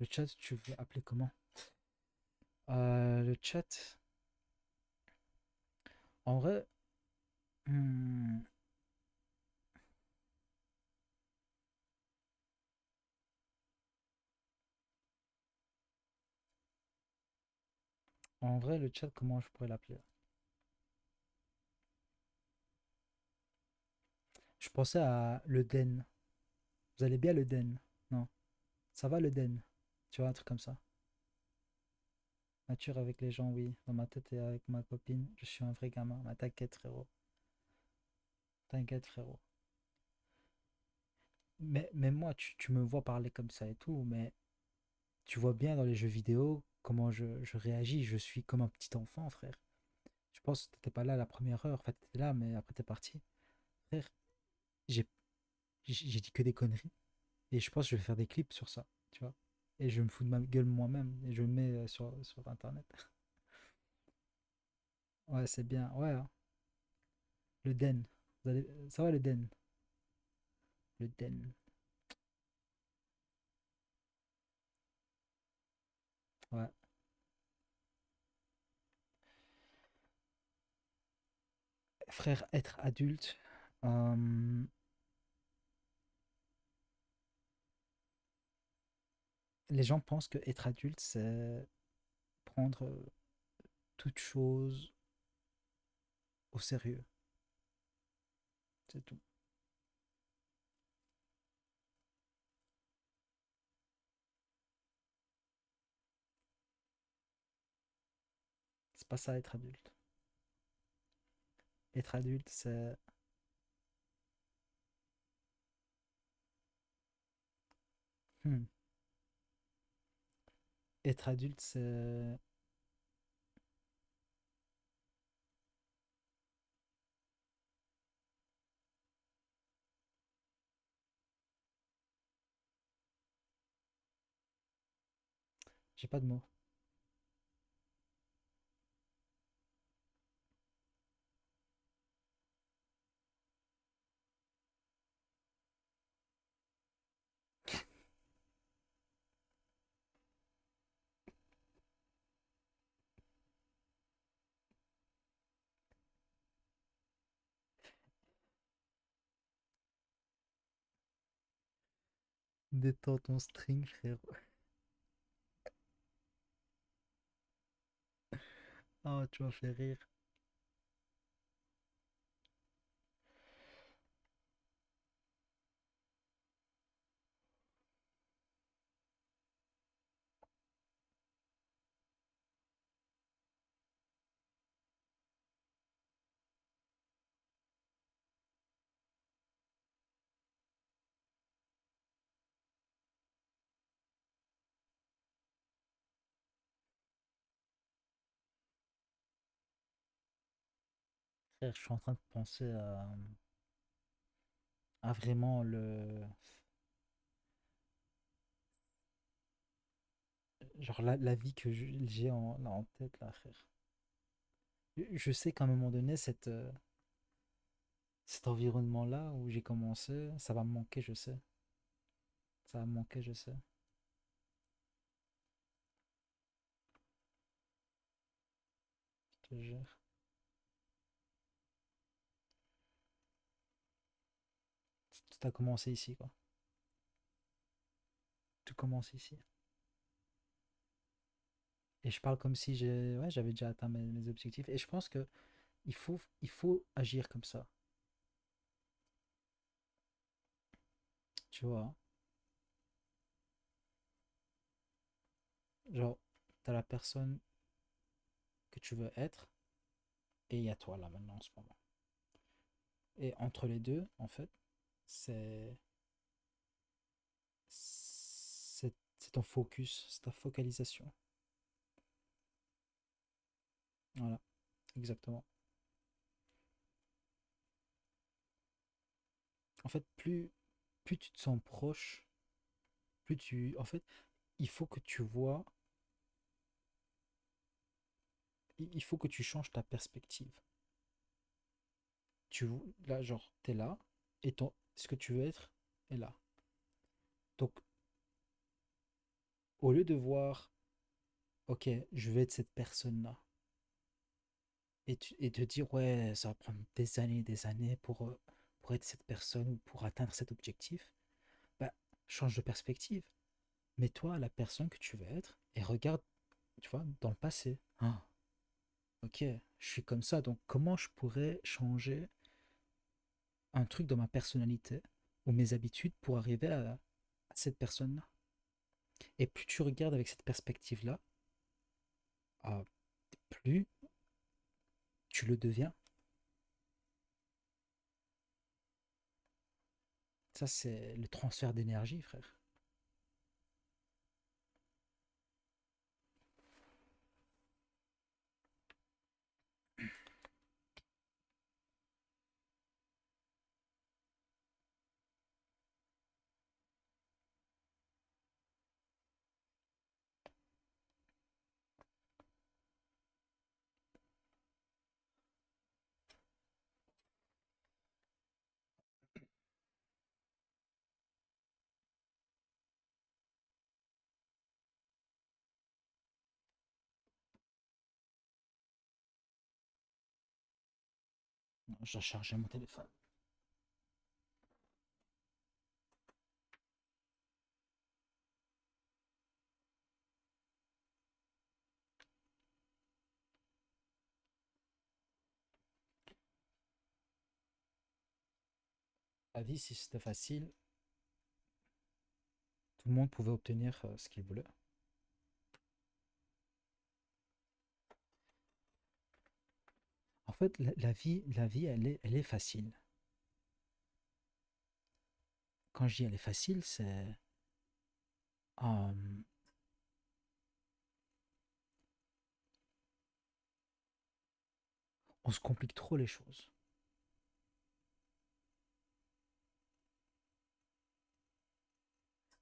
Le chat, tu veux appeler comment? Le chat, en vrai, hmm, en vrai, le chat, comment je pourrais l'appeler? Je pensais à le Den. Vous allez bien le Den? Non. Ça va le Den? Tu vois, un truc comme ça. Nature avec les gens, oui. Dans ma tête et avec ma copine, je suis un vrai gamin. Mais t'inquiète, frérot. T'inquiète, frérot. Mais moi, tu me vois parler comme ça et tout, mais tu vois bien dans les jeux vidéo comment je réagis. Je suis comme un petit enfant, frère. Je pense que t'étais pas là la première heure. Enfin, t'étais là, mais après t'es parti. Frère, j'ai j'ai dit que des conneries. Et je pense que je vais faire des clips sur ça, tu vois. Et je me fous de ma gueule moi-même. Et je le mets sur Internet. Ouais, c'est bien. Ouais, hein. Le Den. Ça va le Den? Le Den. Ouais. Frère, être adulte. euh, les gens pensent que être adulte, c'est prendre toute chose au sérieux. C'est tout. C'est pas ça être adulte. Être adulte, c'est. Hmm. Être adulte, c'est J'ai pas de mots. Détends ton string, frérot. Ah, tu m'as fait rire. Frère, je suis en train de penser à vraiment genre la vie que j'ai là, en tête, là, frère. Je sais qu'à un moment donné, cet environnement-là où j'ai commencé, ça va me manquer, je sais. Ça va me manquer, je sais. Je te jure. Tout a commencé ici, quoi. Tout commence ici. Et je parle comme si ouais, j'avais déjà atteint mes objectifs. Et je pense que il faut agir comme ça. Tu vois, genre, t'as la personne que tu veux être et il y a toi là maintenant en ce moment. Et entre les deux, en fait, c'est c'est ton focus, c'est ta focalisation. Voilà, exactement. En fait, plus tu te sens proche, en fait, il faut que tu vois, il faut que tu changes ta perspective. Là, genre, t'es là et ce que tu veux être est là. Donc, au lieu de voir, ok, je vais être cette personne-là, et de dire, ouais, ça va prendre des années pour être cette personne ou pour atteindre cet objectif, bah, change de perspective. Mets-toi à la personne que tu veux être et regarde, tu vois, dans le passé. Ah, ok, je suis comme ça, donc comment je pourrais changer un truc dans ma personnalité ou mes habitudes pour arriver à cette personne-là? Et plus tu regardes avec cette perspective-là, ah, plus tu le deviens. Ça, c'est le transfert d'énergie, frère. J'ai chargé mon téléphone. La vie, si c'était facile, tout le monde pouvait obtenir ce qu'il voulait. En fait, la vie, elle est facile. Quand je dis elle est facile, c'est euh, on se complique trop les choses.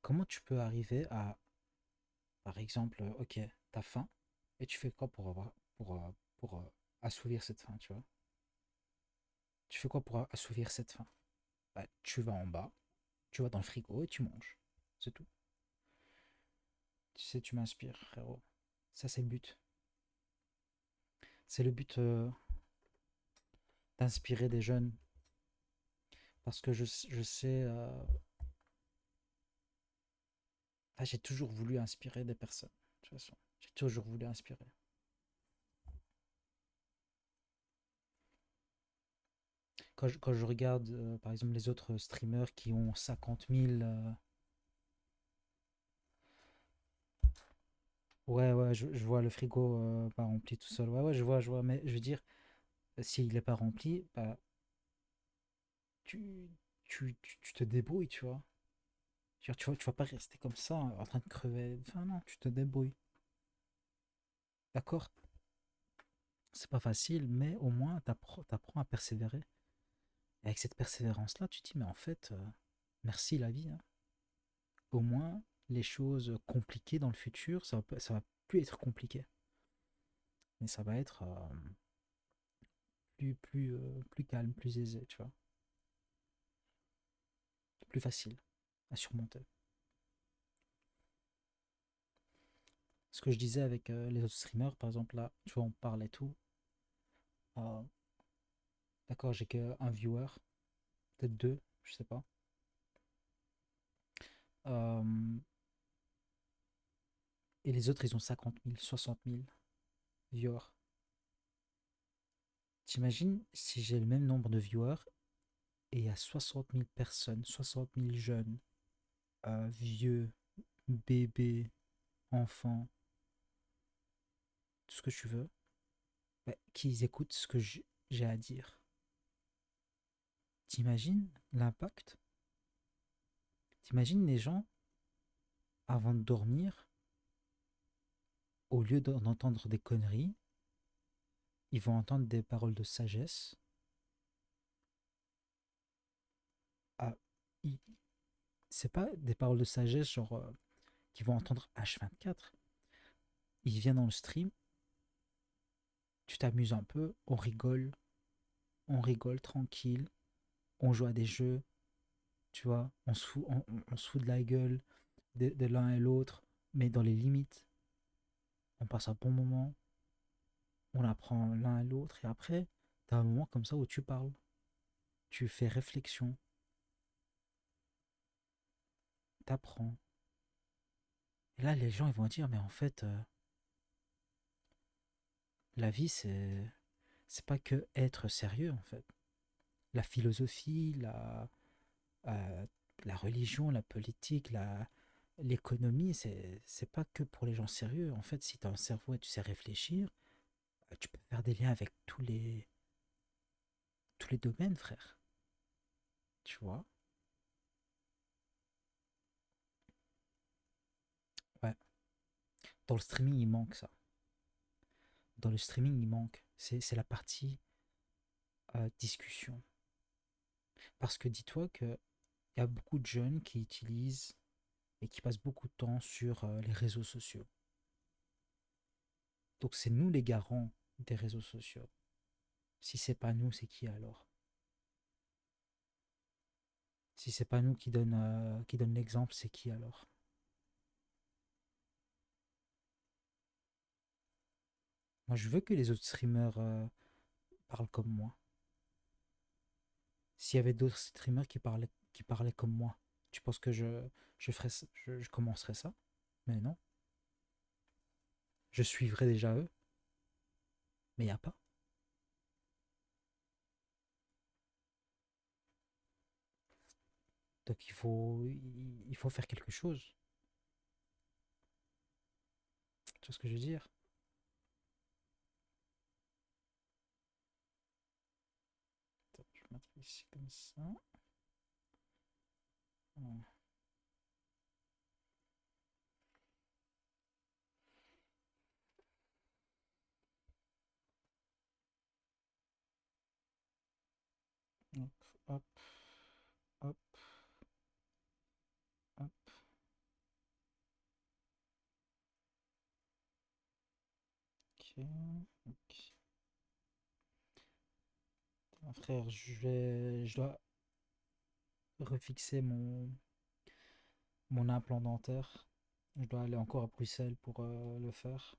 Comment tu peux arriver Par exemple, ok, t'as faim, et tu fais quoi pour avoir, pour assouvir cette faim, tu vois? Tu fais quoi pour assouvir cette faim? Bah, tu vas en bas, tu vas dans le frigo et tu manges. C'est tout. Tu sais, tu m'inspires, frérot. Ça, c'est le but. C'est le but d'inspirer des jeunes. Parce que je sais. Enfin, j'ai toujours voulu inspirer des personnes. De toute façon, j'ai toujours voulu inspirer. Quand je regarde, par exemple, les autres streamers qui ont 50 000. Ouais, ouais, je vois le frigo pas rempli tout seul. Ouais, ouais, je vois. Mais je veux dire, s'il n'est pas rempli, bah, tu, tu te débrouilles, tu vois. Tu vas pas rester comme ça en train de crever. Enfin, non, tu te débrouilles. D'accord? C'est pas facile, mais au moins, t'apprends à persévérer. Et avec cette persévérance-là, tu te dis, mais en fait, merci la vie, hein. Au moins, les choses compliquées dans le futur, ça va plus être compliqué. Mais ça va être plus calme, plus aisé, tu vois. Plus facile à surmonter. Ce que je disais avec les autres streamers, par exemple, là, tu vois, on parle et tout. Euh, d'accord, j'ai qu'un viewer, peut-être deux, je sais pas. Euh, et les autres, ils ont 50 000, 60 000 viewers. T'imagines si j'ai le même nombre de viewers et il y a 60 000 personnes, 60 000 jeunes, vieux, bébés, enfants, tout ce que tu veux, bah, qui écoutent ce que j'ai à dire. T'imagines l'impact? T'imagines les gens, avant de dormir, au lieu d'entendre des conneries, ils vont entendre des paroles de sagesse. Ah, ils- c'est pas des paroles de sagesse genre qu'ils vont entendre H24. Ils viennent dans le stream, tu t'amuses un peu, on rigole tranquille, on joue à des jeux, tu vois, on se fout de la gueule de l'un et l'autre, mais dans les limites. On passe un bon moment, on apprend l'un et l'autre, et après, t'as un moment comme ça où tu parles, tu fais réflexion, t'apprends. Et là, les gens, ils vont dire, mais en fait, la vie, c'est pas que être sérieux, en fait. La philosophie, euh, la religion, la politique, l'économie, c'est pas que pour les gens sérieux. En fait, si tu as un cerveau et tu sais réfléchir, tu peux faire des liens avec tous les domaines, frère. Tu vois? Ouais. Dans le streaming, il manque ça. Dans le streaming, il manque. C'est la partie discussion. Parce que dis-toi qu'il y a beaucoup de jeunes qui utilisent et qui passent beaucoup de temps sur les réseaux sociaux. Donc c'est nous les garants des réseaux sociaux. Si c'est pas nous, c'est qui alors? Si c'est pas nous qui donne l'exemple, c'est qui alors? Moi, je veux que les autres streamers parlent comme moi. S'il y avait d'autres streamers qui parlaient comme moi, tu penses que je commencerais ça? Mais non, je suivrais déjà eux, mais il n'y a pas. Donc il faut faire quelque chose. Tu vois ce que je veux dire? Attends, je vais mettre ici comme ça. Hop, hop, hop, hop. Ok. Ok. Frère, je dois refixer mon implant dentaire. Je dois aller encore à Bruxelles pour le faire.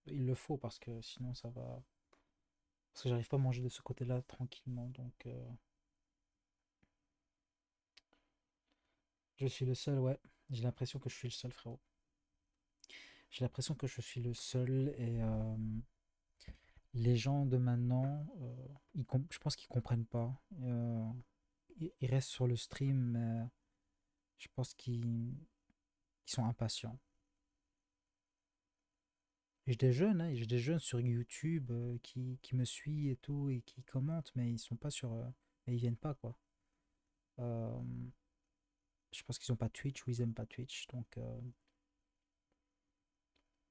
Il le faut parce que sinon ça va. Parce que j'arrive pas à manger de ce côté-là tranquillement. Donc je suis le seul, ouais. J'ai l'impression que je suis le seul, frérot. J'ai l'impression que je suis le seul et les gens de maintenant, je pense qu'ils comprennent pas. Ils restent sur le stream, mais je pense qu'ils sont impatients. Et j'ai des jeunes, hein, j'ai des jeunes sur YouTube qui me suivent et tout et qui commentent, mais ils sont pas sur, mais ils viennent pas quoi. Euh, je pense qu'ils ont pas Twitch ou ils aiment pas Twitch, donc.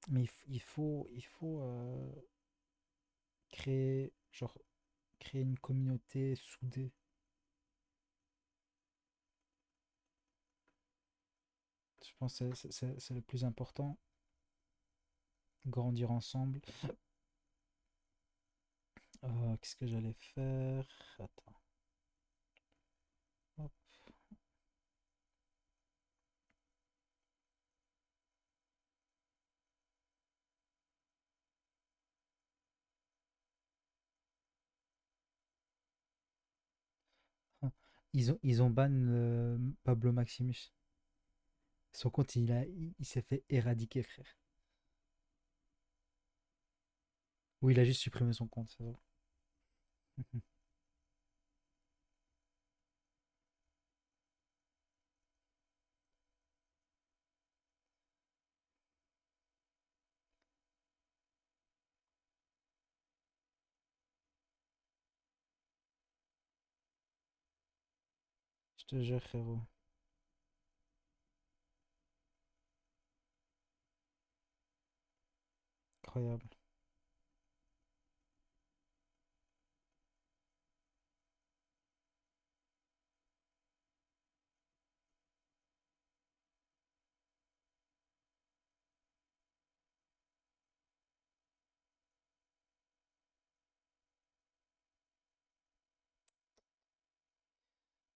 Mais il faut créer, genre, créer une communauté soudée. Je pense que c'est le plus important. Grandir ensemble. Qu'est-ce que j'allais faire? Attends. Hop. Ils ont ban Pablo Maximus. Son compte, il s'est fait éradiquer, frère. Ou il a juste supprimé son compte, c'est ça. Je te jure, frérot. Incroyable.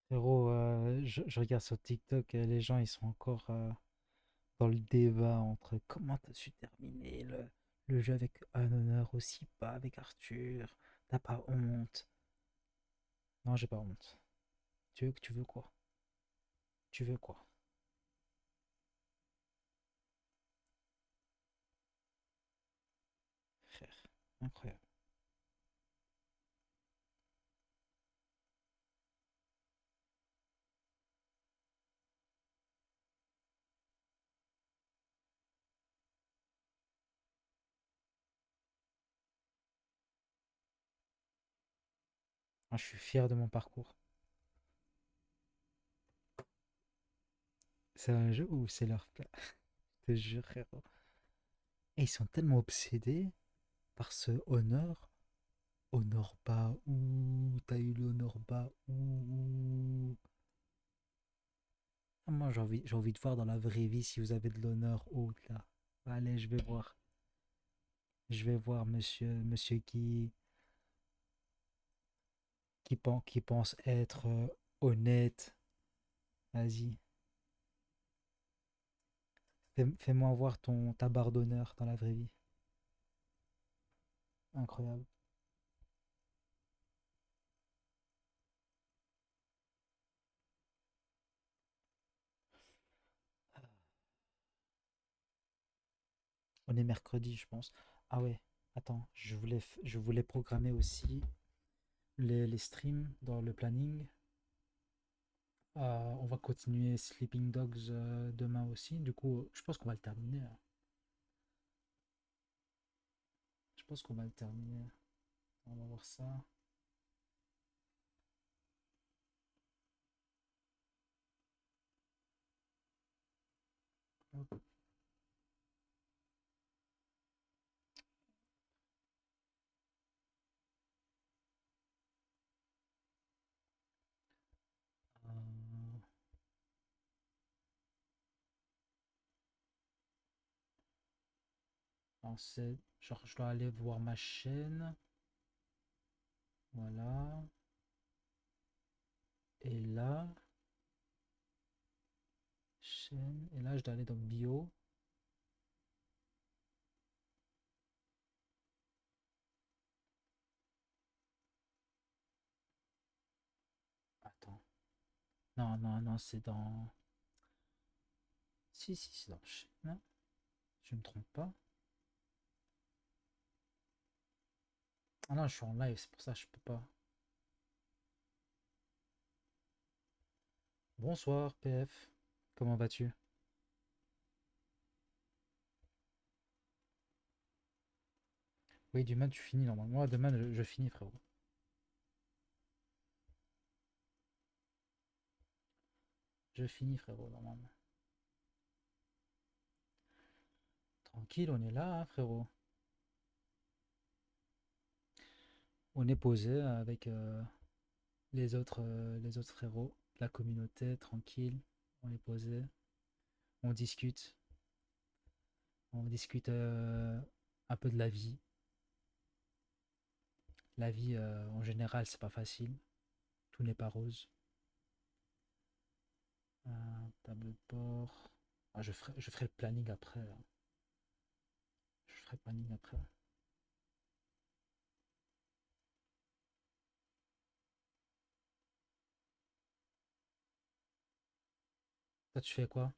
Frérot, je regarde sur TikTok, les gens, ils sont encore dans le débat entre comment t'as su terminer le jeu avec un honneur aussi pas avec Arthur. T'as pas honte. Non, j'ai pas honte. Tu veux quoi? Tu veux quoi? Frère, incroyable. Moi, je suis fier de mon parcours. C'est un jeu où c'est leur plat. Je te jure, frérot. Et ils sont tellement obsédés par ce honneur. Honneur bas, ouh, t'as eu l'honneur bas, ouh. Ah, moi, j'ai envie de voir dans la vraie vie si vous avez de l'honneur haut, là. Allez, je vais voir. Je vais voir monsieur qui pense être honnête. Vas-y, fais-moi voir ta barre d'honneur dans la vraie vie. Incroyable. On est mercredi, je pense. Ah ouais, attends, je voulais programmer aussi les streams dans le planning. On va continuer Sleeping Dogs demain aussi. Du coup, je pense qu'on va le terminer, hein. Je pense qu'on va le terminer. On va voir ça. Hop. Euh, Genre, je dois aller voir ma chaîne. Voilà. Et là, chaîne. Et là, je dois aller dans bio. Attends. Non, non, non, c'est dans. Si, si, c'est dans chaîne. Non, je me trompe pas. Ah non, je suis en live, c'est pour ça que je peux pas. Bonsoir, PF. Comment vas-tu? Oui, demain tu finis normalement. Moi, demain je finis, frérot. Je finis, frérot, normalement. Tranquille, on est là, hein, frérot. On est posé avec les autres frérots, la communauté, tranquille. On est posé. On discute. On discute un peu de la vie. La vie, en général, c'est pas facile. Tout n'est pas rose. Tableau de bord. Ah, je ferai le planning après, là. Je ferai le planning après. Toi, tu fais quoi?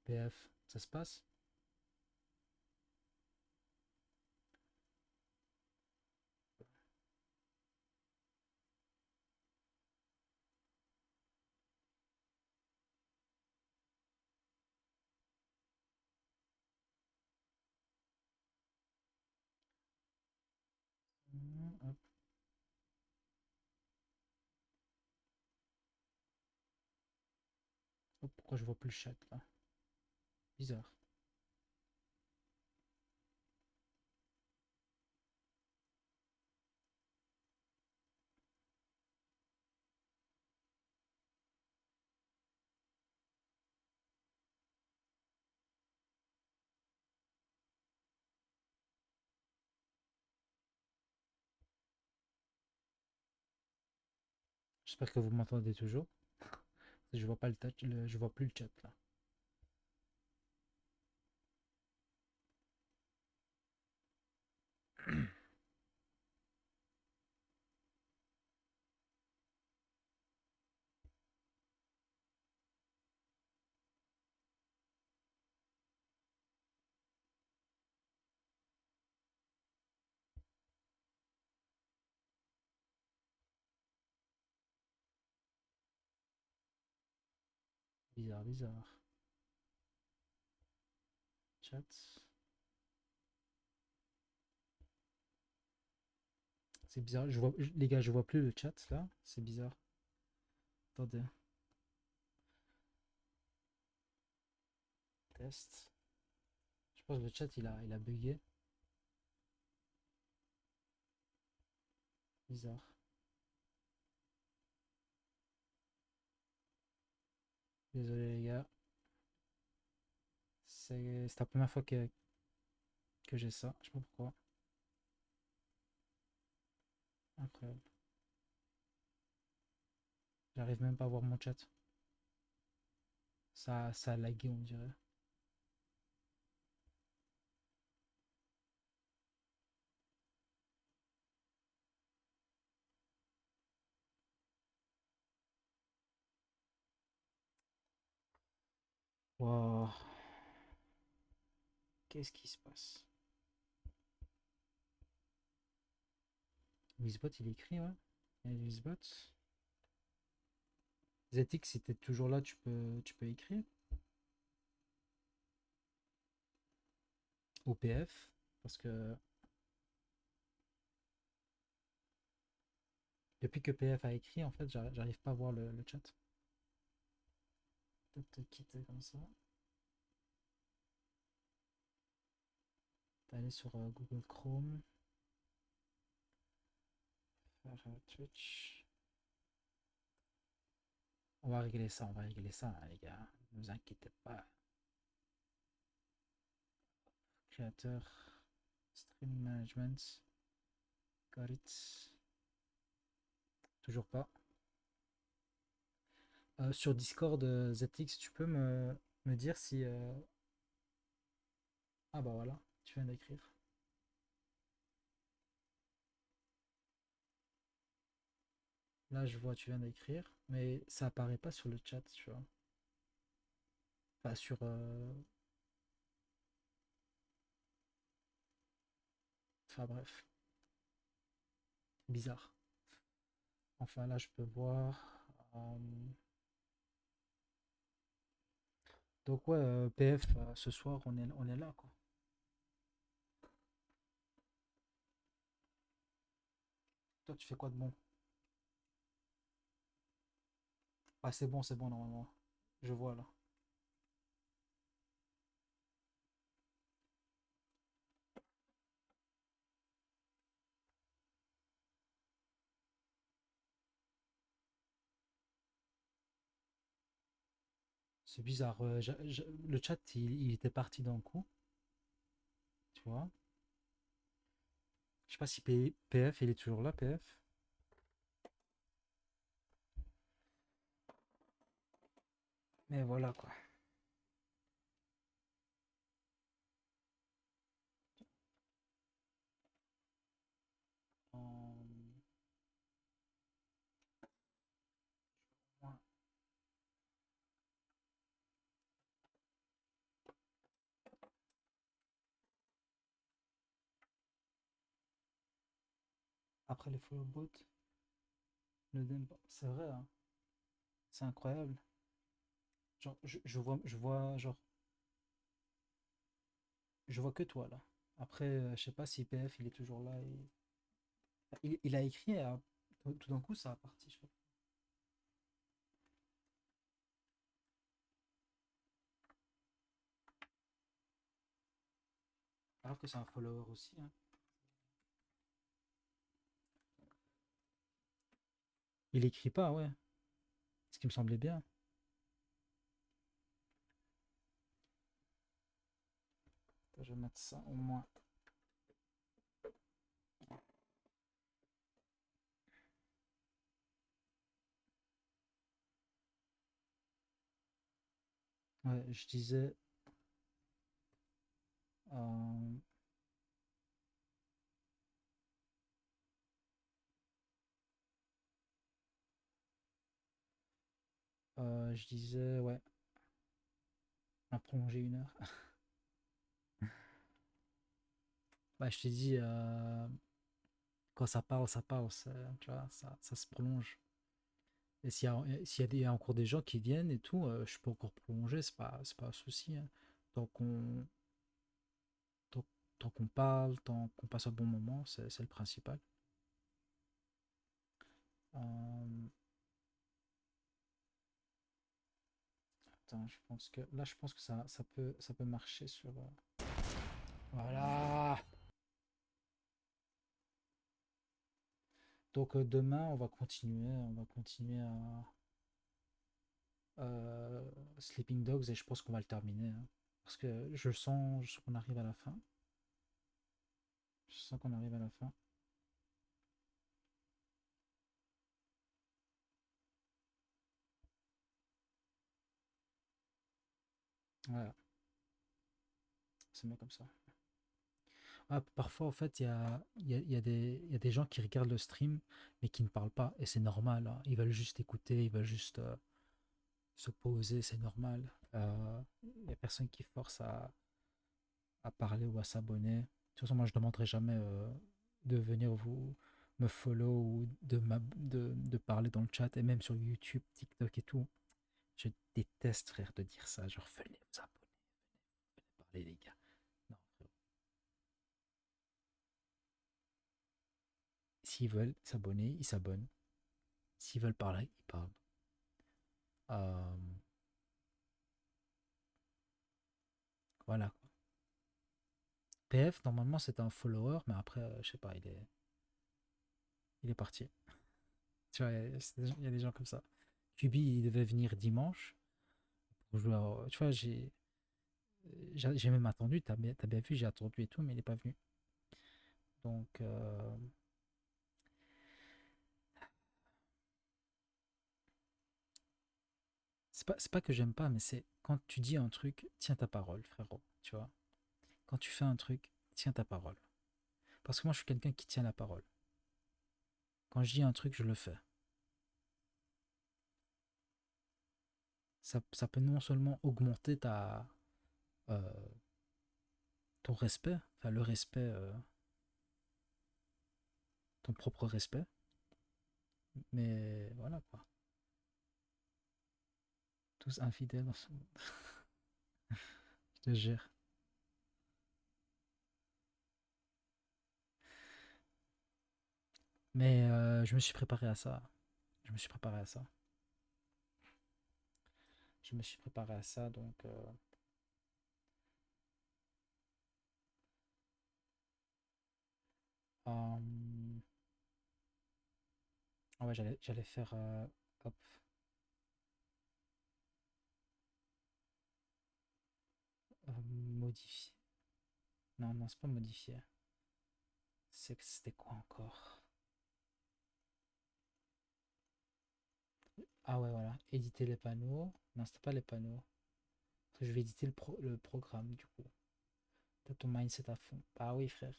PF, ça se passe? Hop. Oh, pourquoi je vois plus le chat là? Bizarre. J'espère que vous m'entendez toujours. Je vois pas je vois plus le chat là. Bizarre, bizarre. Chat. C'est bizarre. Les gars, je vois plus le chat là. C'est bizarre. Attendez. Test. Je pense que le chat il a bugué. Bizarre. Désolé les gars. C'est la première fois que j'ai ça. Je sais pas pourquoi. Incroyable. J'arrive même pas à voir mon chat. Ça a lagué on dirait. Wow. Qu'est-ce qui se passe? Wizbot il écrit ouais. Il y a Wizbot. ZX si t'es toujours là tu peux écrire. Au PF. Parce que depuis que PF a écrit, en fait, j'arrive pas à voir le chat. Peut-être te quitter comme ça. T'as allé sur Google Chrome. Faire Twitch. On va régler ça, hein, les gars. Ne vous inquiétez pas. Créateur. Stream management. Got it. Toujours pas. Sur Discord, ZX, tu peux me dire si. Ah bah voilà, tu viens d'écrire. Là, je vois, tu viens d'écrire, mais ça apparaît pas sur le chat, tu vois. Pas sur. Enfin bref, bizarre. Enfin là, je peux voir. Donc ouais, PF, ce soir, on est là, quoi. Toi, tu fais quoi de bon? Ah, c'est bon, normalement. Je vois, là. C'est bizarre. Le chat, il était parti d'un coup, tu vois. Je sais pas si PF, il est toujours là, PF. Mais voilà, quoi. Euh, ouais. Après les follow bots, c'est vrai, hein. C'est incroyable. Genre, genre, je vois que toi, là. Après, je sais pas si PF, il est toujours là. Il a écrit, tout d'un coup, ça a parti, je sais pas. Alors que c'est un follower aussi, hein. Il écrit pas, ouais. Ce qui me semblait bien. Attends, je vais mettre ça au moins. Ouais, je disais. euh, je disais, ouais, on a prolongé 1 heure. Bah, je t'ai dit, quand ça parle, tu vois, ça se prolonge. Et s'il y a encore des gens qui viennent et tout, je peux encore prolonger, c'est pas un souci, hein. Tant qu'on tant, tant qu'on parle, tant qu'on passe un bon moment, c'est le principal. Euh, attends, je pense que ça peut marcher sur. Voilà. Donc demain, on va continuer Sleeping Dogs et je pense qu'on va le terminer, hein. Parce que je sens qu'on arrive à la fin. Je sens qu'on arrive à la fin. Voilà, c'est mieux comme ça. Ah, parfois, en fait, il y a des gens qui regardent le stream, mais qui ne parlent pas. Et c'est normal, hein. Ils veulent juste écouter, ils veulent juste se poser, c'est normal. Il n'y a personne qui force à parler ou à s'abonner. De toute façon, moi, je ne demanderai jamais de venir me follow ou de parler dans le chat, et même sur YouTube, TikTok et tout. Je déteste, frère, de dire ça. Genre, venez vous abonner, venez parler, les gars. Non, frère. S'ils veulent s'abonner, ils s'abonnent. S'ils veulent parler, ils parlent. Euh, voilà, quoi. PF, normalement, c'était un follower, mais après, je sais pas, il est parti. Tu vois, il y a des gens comme ça. Kubi, il devait venir dimanche pour jouer tu vois, j'ai même attendu, t'as bien vu, j'ai attendu et tout, mais il est pas venu. Donc, c'est pas que j'aime pas, mais c'est quand tu dis un truc, tiens ta parole, frérot, tu vois. Quand tu fais un truc, tiens ta parole. Parce que moi, je suis quelqu'un qui tient la parole. Quand je dis un truc, je le fais. Ça peut non seulement augmenter euh, ton respect, enfin le respect, ton propre respect, mais voilà quoi. Tous infidèles dans ce monde, je te jure. Mais je me suis préparé à ça. Je me suis préparé à ça. Je me suis préparé à ça, donc. Euh, ah ouais, j'allais faire. Hop. Modifier. Non, non, c'est pas modifier. C'était quoi encore? Ah ouais, voilà. Éditer les panneaux. Non, c'était pas les panneaux. Parce que je vais éditer le programme, du coup. T'as ton mindset à fond. Ah oui, frère.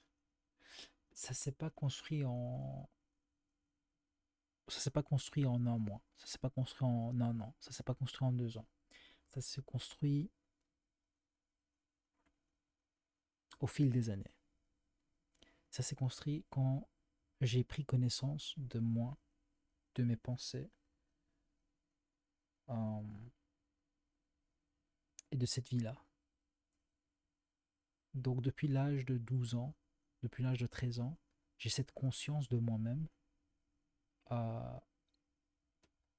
Ça s'est pas construit en. Ça s'est pas construit en un mois. Ça s'est pas construit en un an. Ça s'est pas construit en 2 ans. Ça s'est construit au fil des années. Ça s'est construit quand j'ai pris connaissance de moi, de mes pensées euh, et de cette vie-là. Donc depuis l'âge de 12 ans, depuis l'âge de 13 ans, j'ai cette conscience de moi-même euh,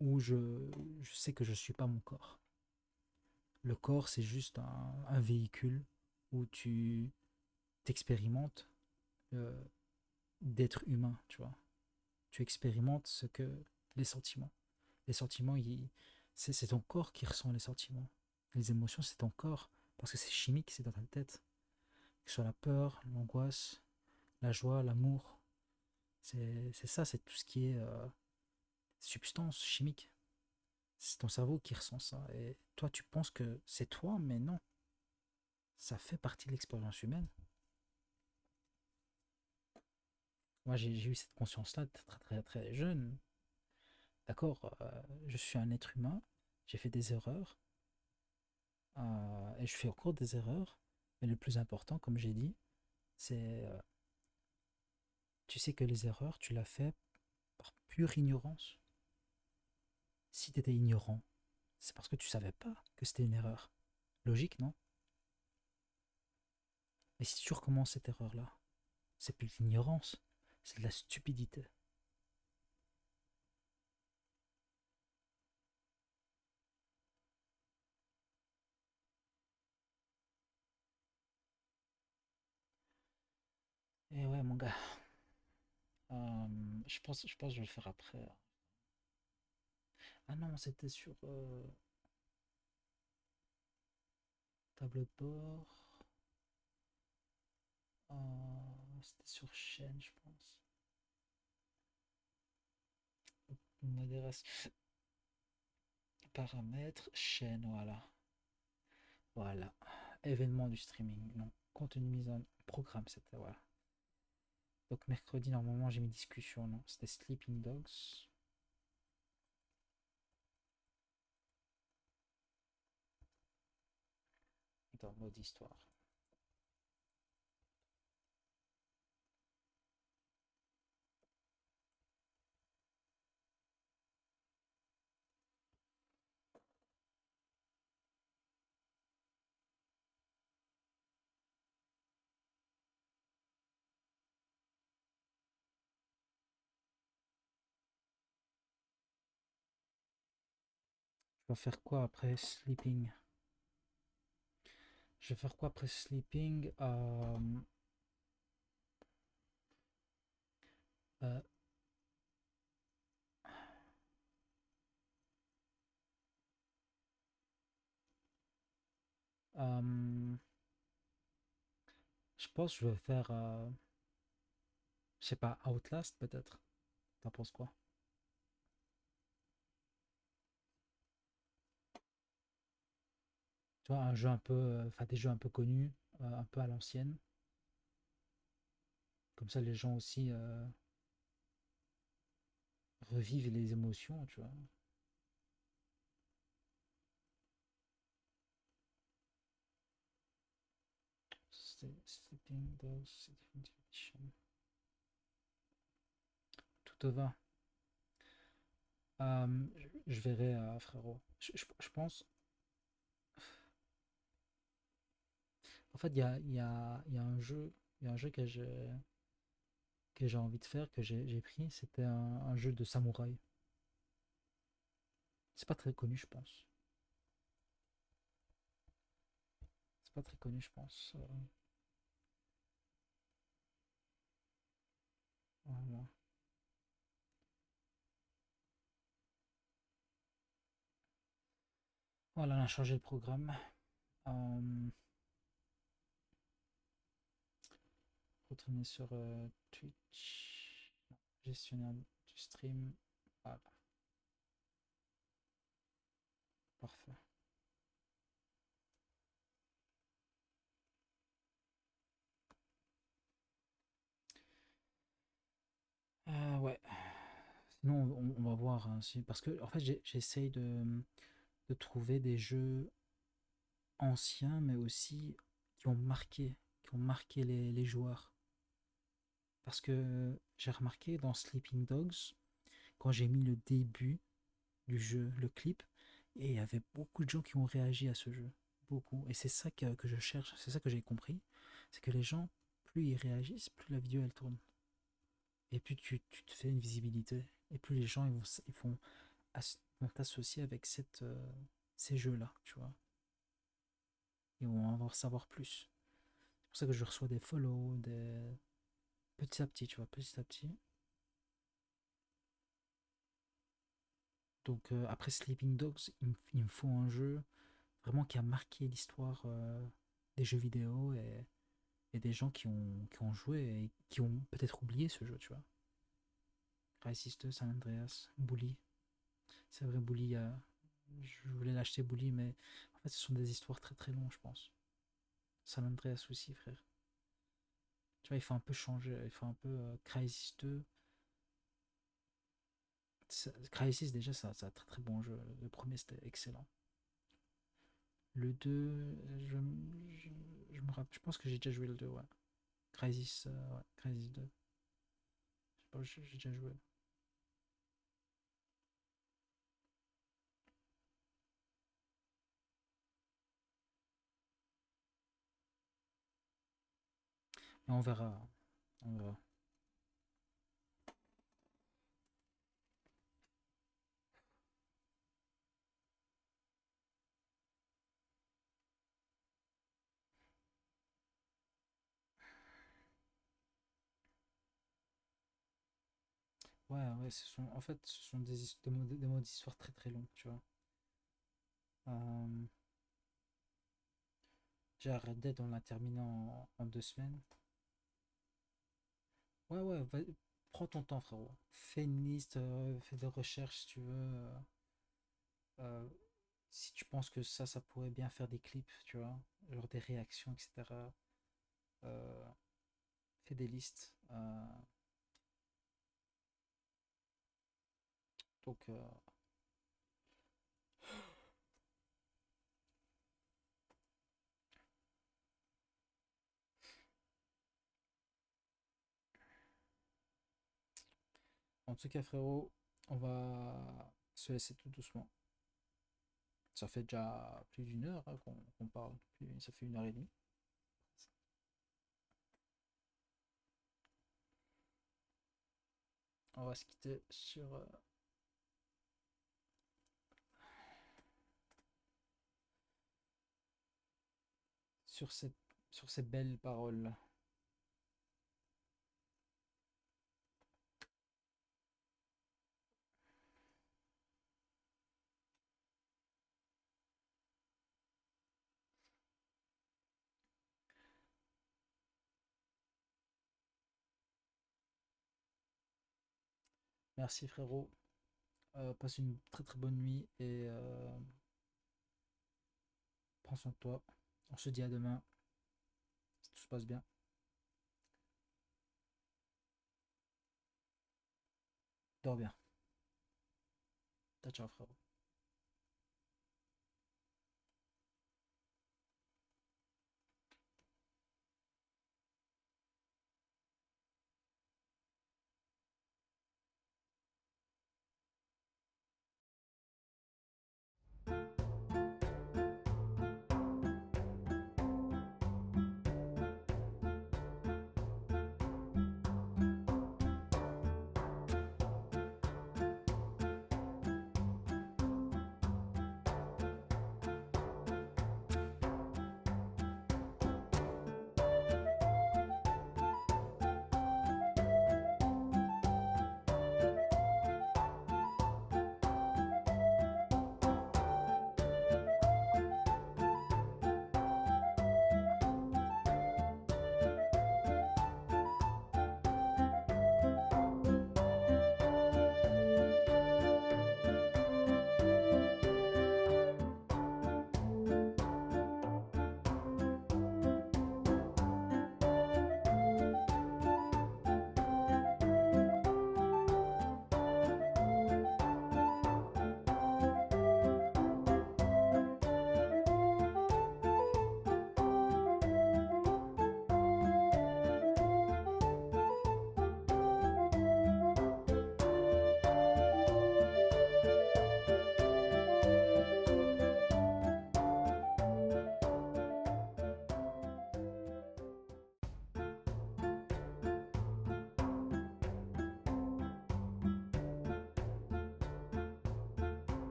où je sais que je ne suis pas mon corps. Le corps, c'est juste un véhicule où tu t'expérimentes euh, d'être humain, tu vois. Tu expérimentes ce que les sentiments. Les sentiments, c'est ton corps qui ressent les sentiments. Les émotions, c'est ton corps, parce que c'est chimique, c'est dans ta tête. Que ce soit la peur, l'angoisse, la joie, l'amour, c'est ça, c'est tout ce qui est substance chimique. C'est ton cerveau qui ressent ça. Et toi, tu penses que c'est toi, mais non. Ça fait partie de l'expérience humaine. Moi, j'ai eu cette conscience-là très, très, très jeune. D'accord, je suis un être humain, j'ai fait des erreurs, et je fais encore des erreurs. Mais le plus important, comme j'ai dit, c'est tu sais que les erreurs, tu l'as fait par pure ignorance. Si tu étais ignorant, c'est parce que tu savais pas que c'était une erreur. Logique, non? Mais si tu recommences cette erreur-là, c'est plus de l'ignorance, c'est de la stupidité. Et ouais, mon gars, je pense que je vais le faire après. Ah non, c'était sur tableau de bord. C'était sur chaîne, je pense. Modération, paramètres, chaîne, voilà. Voilà. Événement du streaming, non. Contenu mise en programme, c'était, voilà. Donc mercredi, normalement, j'ai mis discussion, non. C'était Sleeping Dogs. Dans mode histoire. Je vais faire quoi après Sleeping? Je vais faire quoi après Sleeping? Euh, je pense que je vais faire. Je sais pas, Outlast peut-être. T'en penses quoi? Tu vois, un jeu un peu, enfin des jeux un peu connus, un peu à l'ancienne. Comme ça, les gens aussi revivent les émotions, tu vois. Sleeping Dogs Definitive Edition. Tout te va. Je verrai, frérot. Je pense. En fait, il y a un jeu, il y a un jeu que j'ai envie de faire, que j'ai pris. C'était un jeu de samouraï. C'est pas très connu, je pense. C'est pas très connu, je pense. Voilà. Voilà, on a changé le programme. Euh, Retourner sur Twitch. Gestionnaire du stream. Voilà, parfait. Ouais. Sinon, on va voir, hein, parce que en fait, j'essaye de trouver des jeux anciens, mais aussi qui ont marqué les joueurs. Parce que j'ai remarqué dans Sleeping Dogs, quand j'ai mis le début du jeu, le clip, et il y avait beaucoup de gens qui ont réagi à ce jeu. Beaucoup. Et c'est ça que je cherche, c'est ça que j'ai compris. C'est que les gens, plus ils réagissent, plus la vidéo elle tourne. Et plus tu te fais une visibilité. Et plus les gens ils vont t'associer avec ces jeux-là, tu vois. Ils vont en savoir plus. C'est pour ça que je reçois des follow, petit à petit, tu vois, petit à petit. Donc après Sleeping Dogs, il me faut un jeu vraiment qui a marqué l'histoire des jeux vidéo et des gens qui ont joué et qui ont peut-être oublié ce jeu, tu vois. Crysis 2, San Andreas, Bully. C'est vrai, Bully, je voulais l'acheter Bully, mais en fait ce sont des histoires très très longues, je pense. San Andreas aussi, frère. Tu vois, il faut un peu changer, il faut un peu Crysis 2. Crysis déjà, c'est un très très bon jeu. Le premier c'était excellent. Le 2, je me rappelle, je pense que j'ai déjà joué le 2, ouais. Crysis, ouais, Crysis 2. Je sais pas, j'ai déjà joué. Mais on verra. On verra. Ouais, ouais, en fait, ce sont des modes d'histoire très très longs, tu vois. Euh, j'ai Red Dead, on l'a terminé en 2 semaines. Ouais, ouais, prends ton temps, frérot. Fais une liste, fais des recherches si tu veux. Euh, si tu penses que ça pourrait bien faire des clips, tu vois, genre des réactions, etc. Euh, Fais des listes. Donc, en tout cas, frérot, on va se laisser tout doucement. Ça fait déjà plus d'une heure hein, qu'on parle. Ça fait 1 heure et demie. On va se quitter sur, cette, sur ces belles paroles. Merci frérot. Passe une très très bonne nuit et prends soin de toi. On se dit à demain. Si tout se passe bien. Dors bien. Ciao, ciao frérot.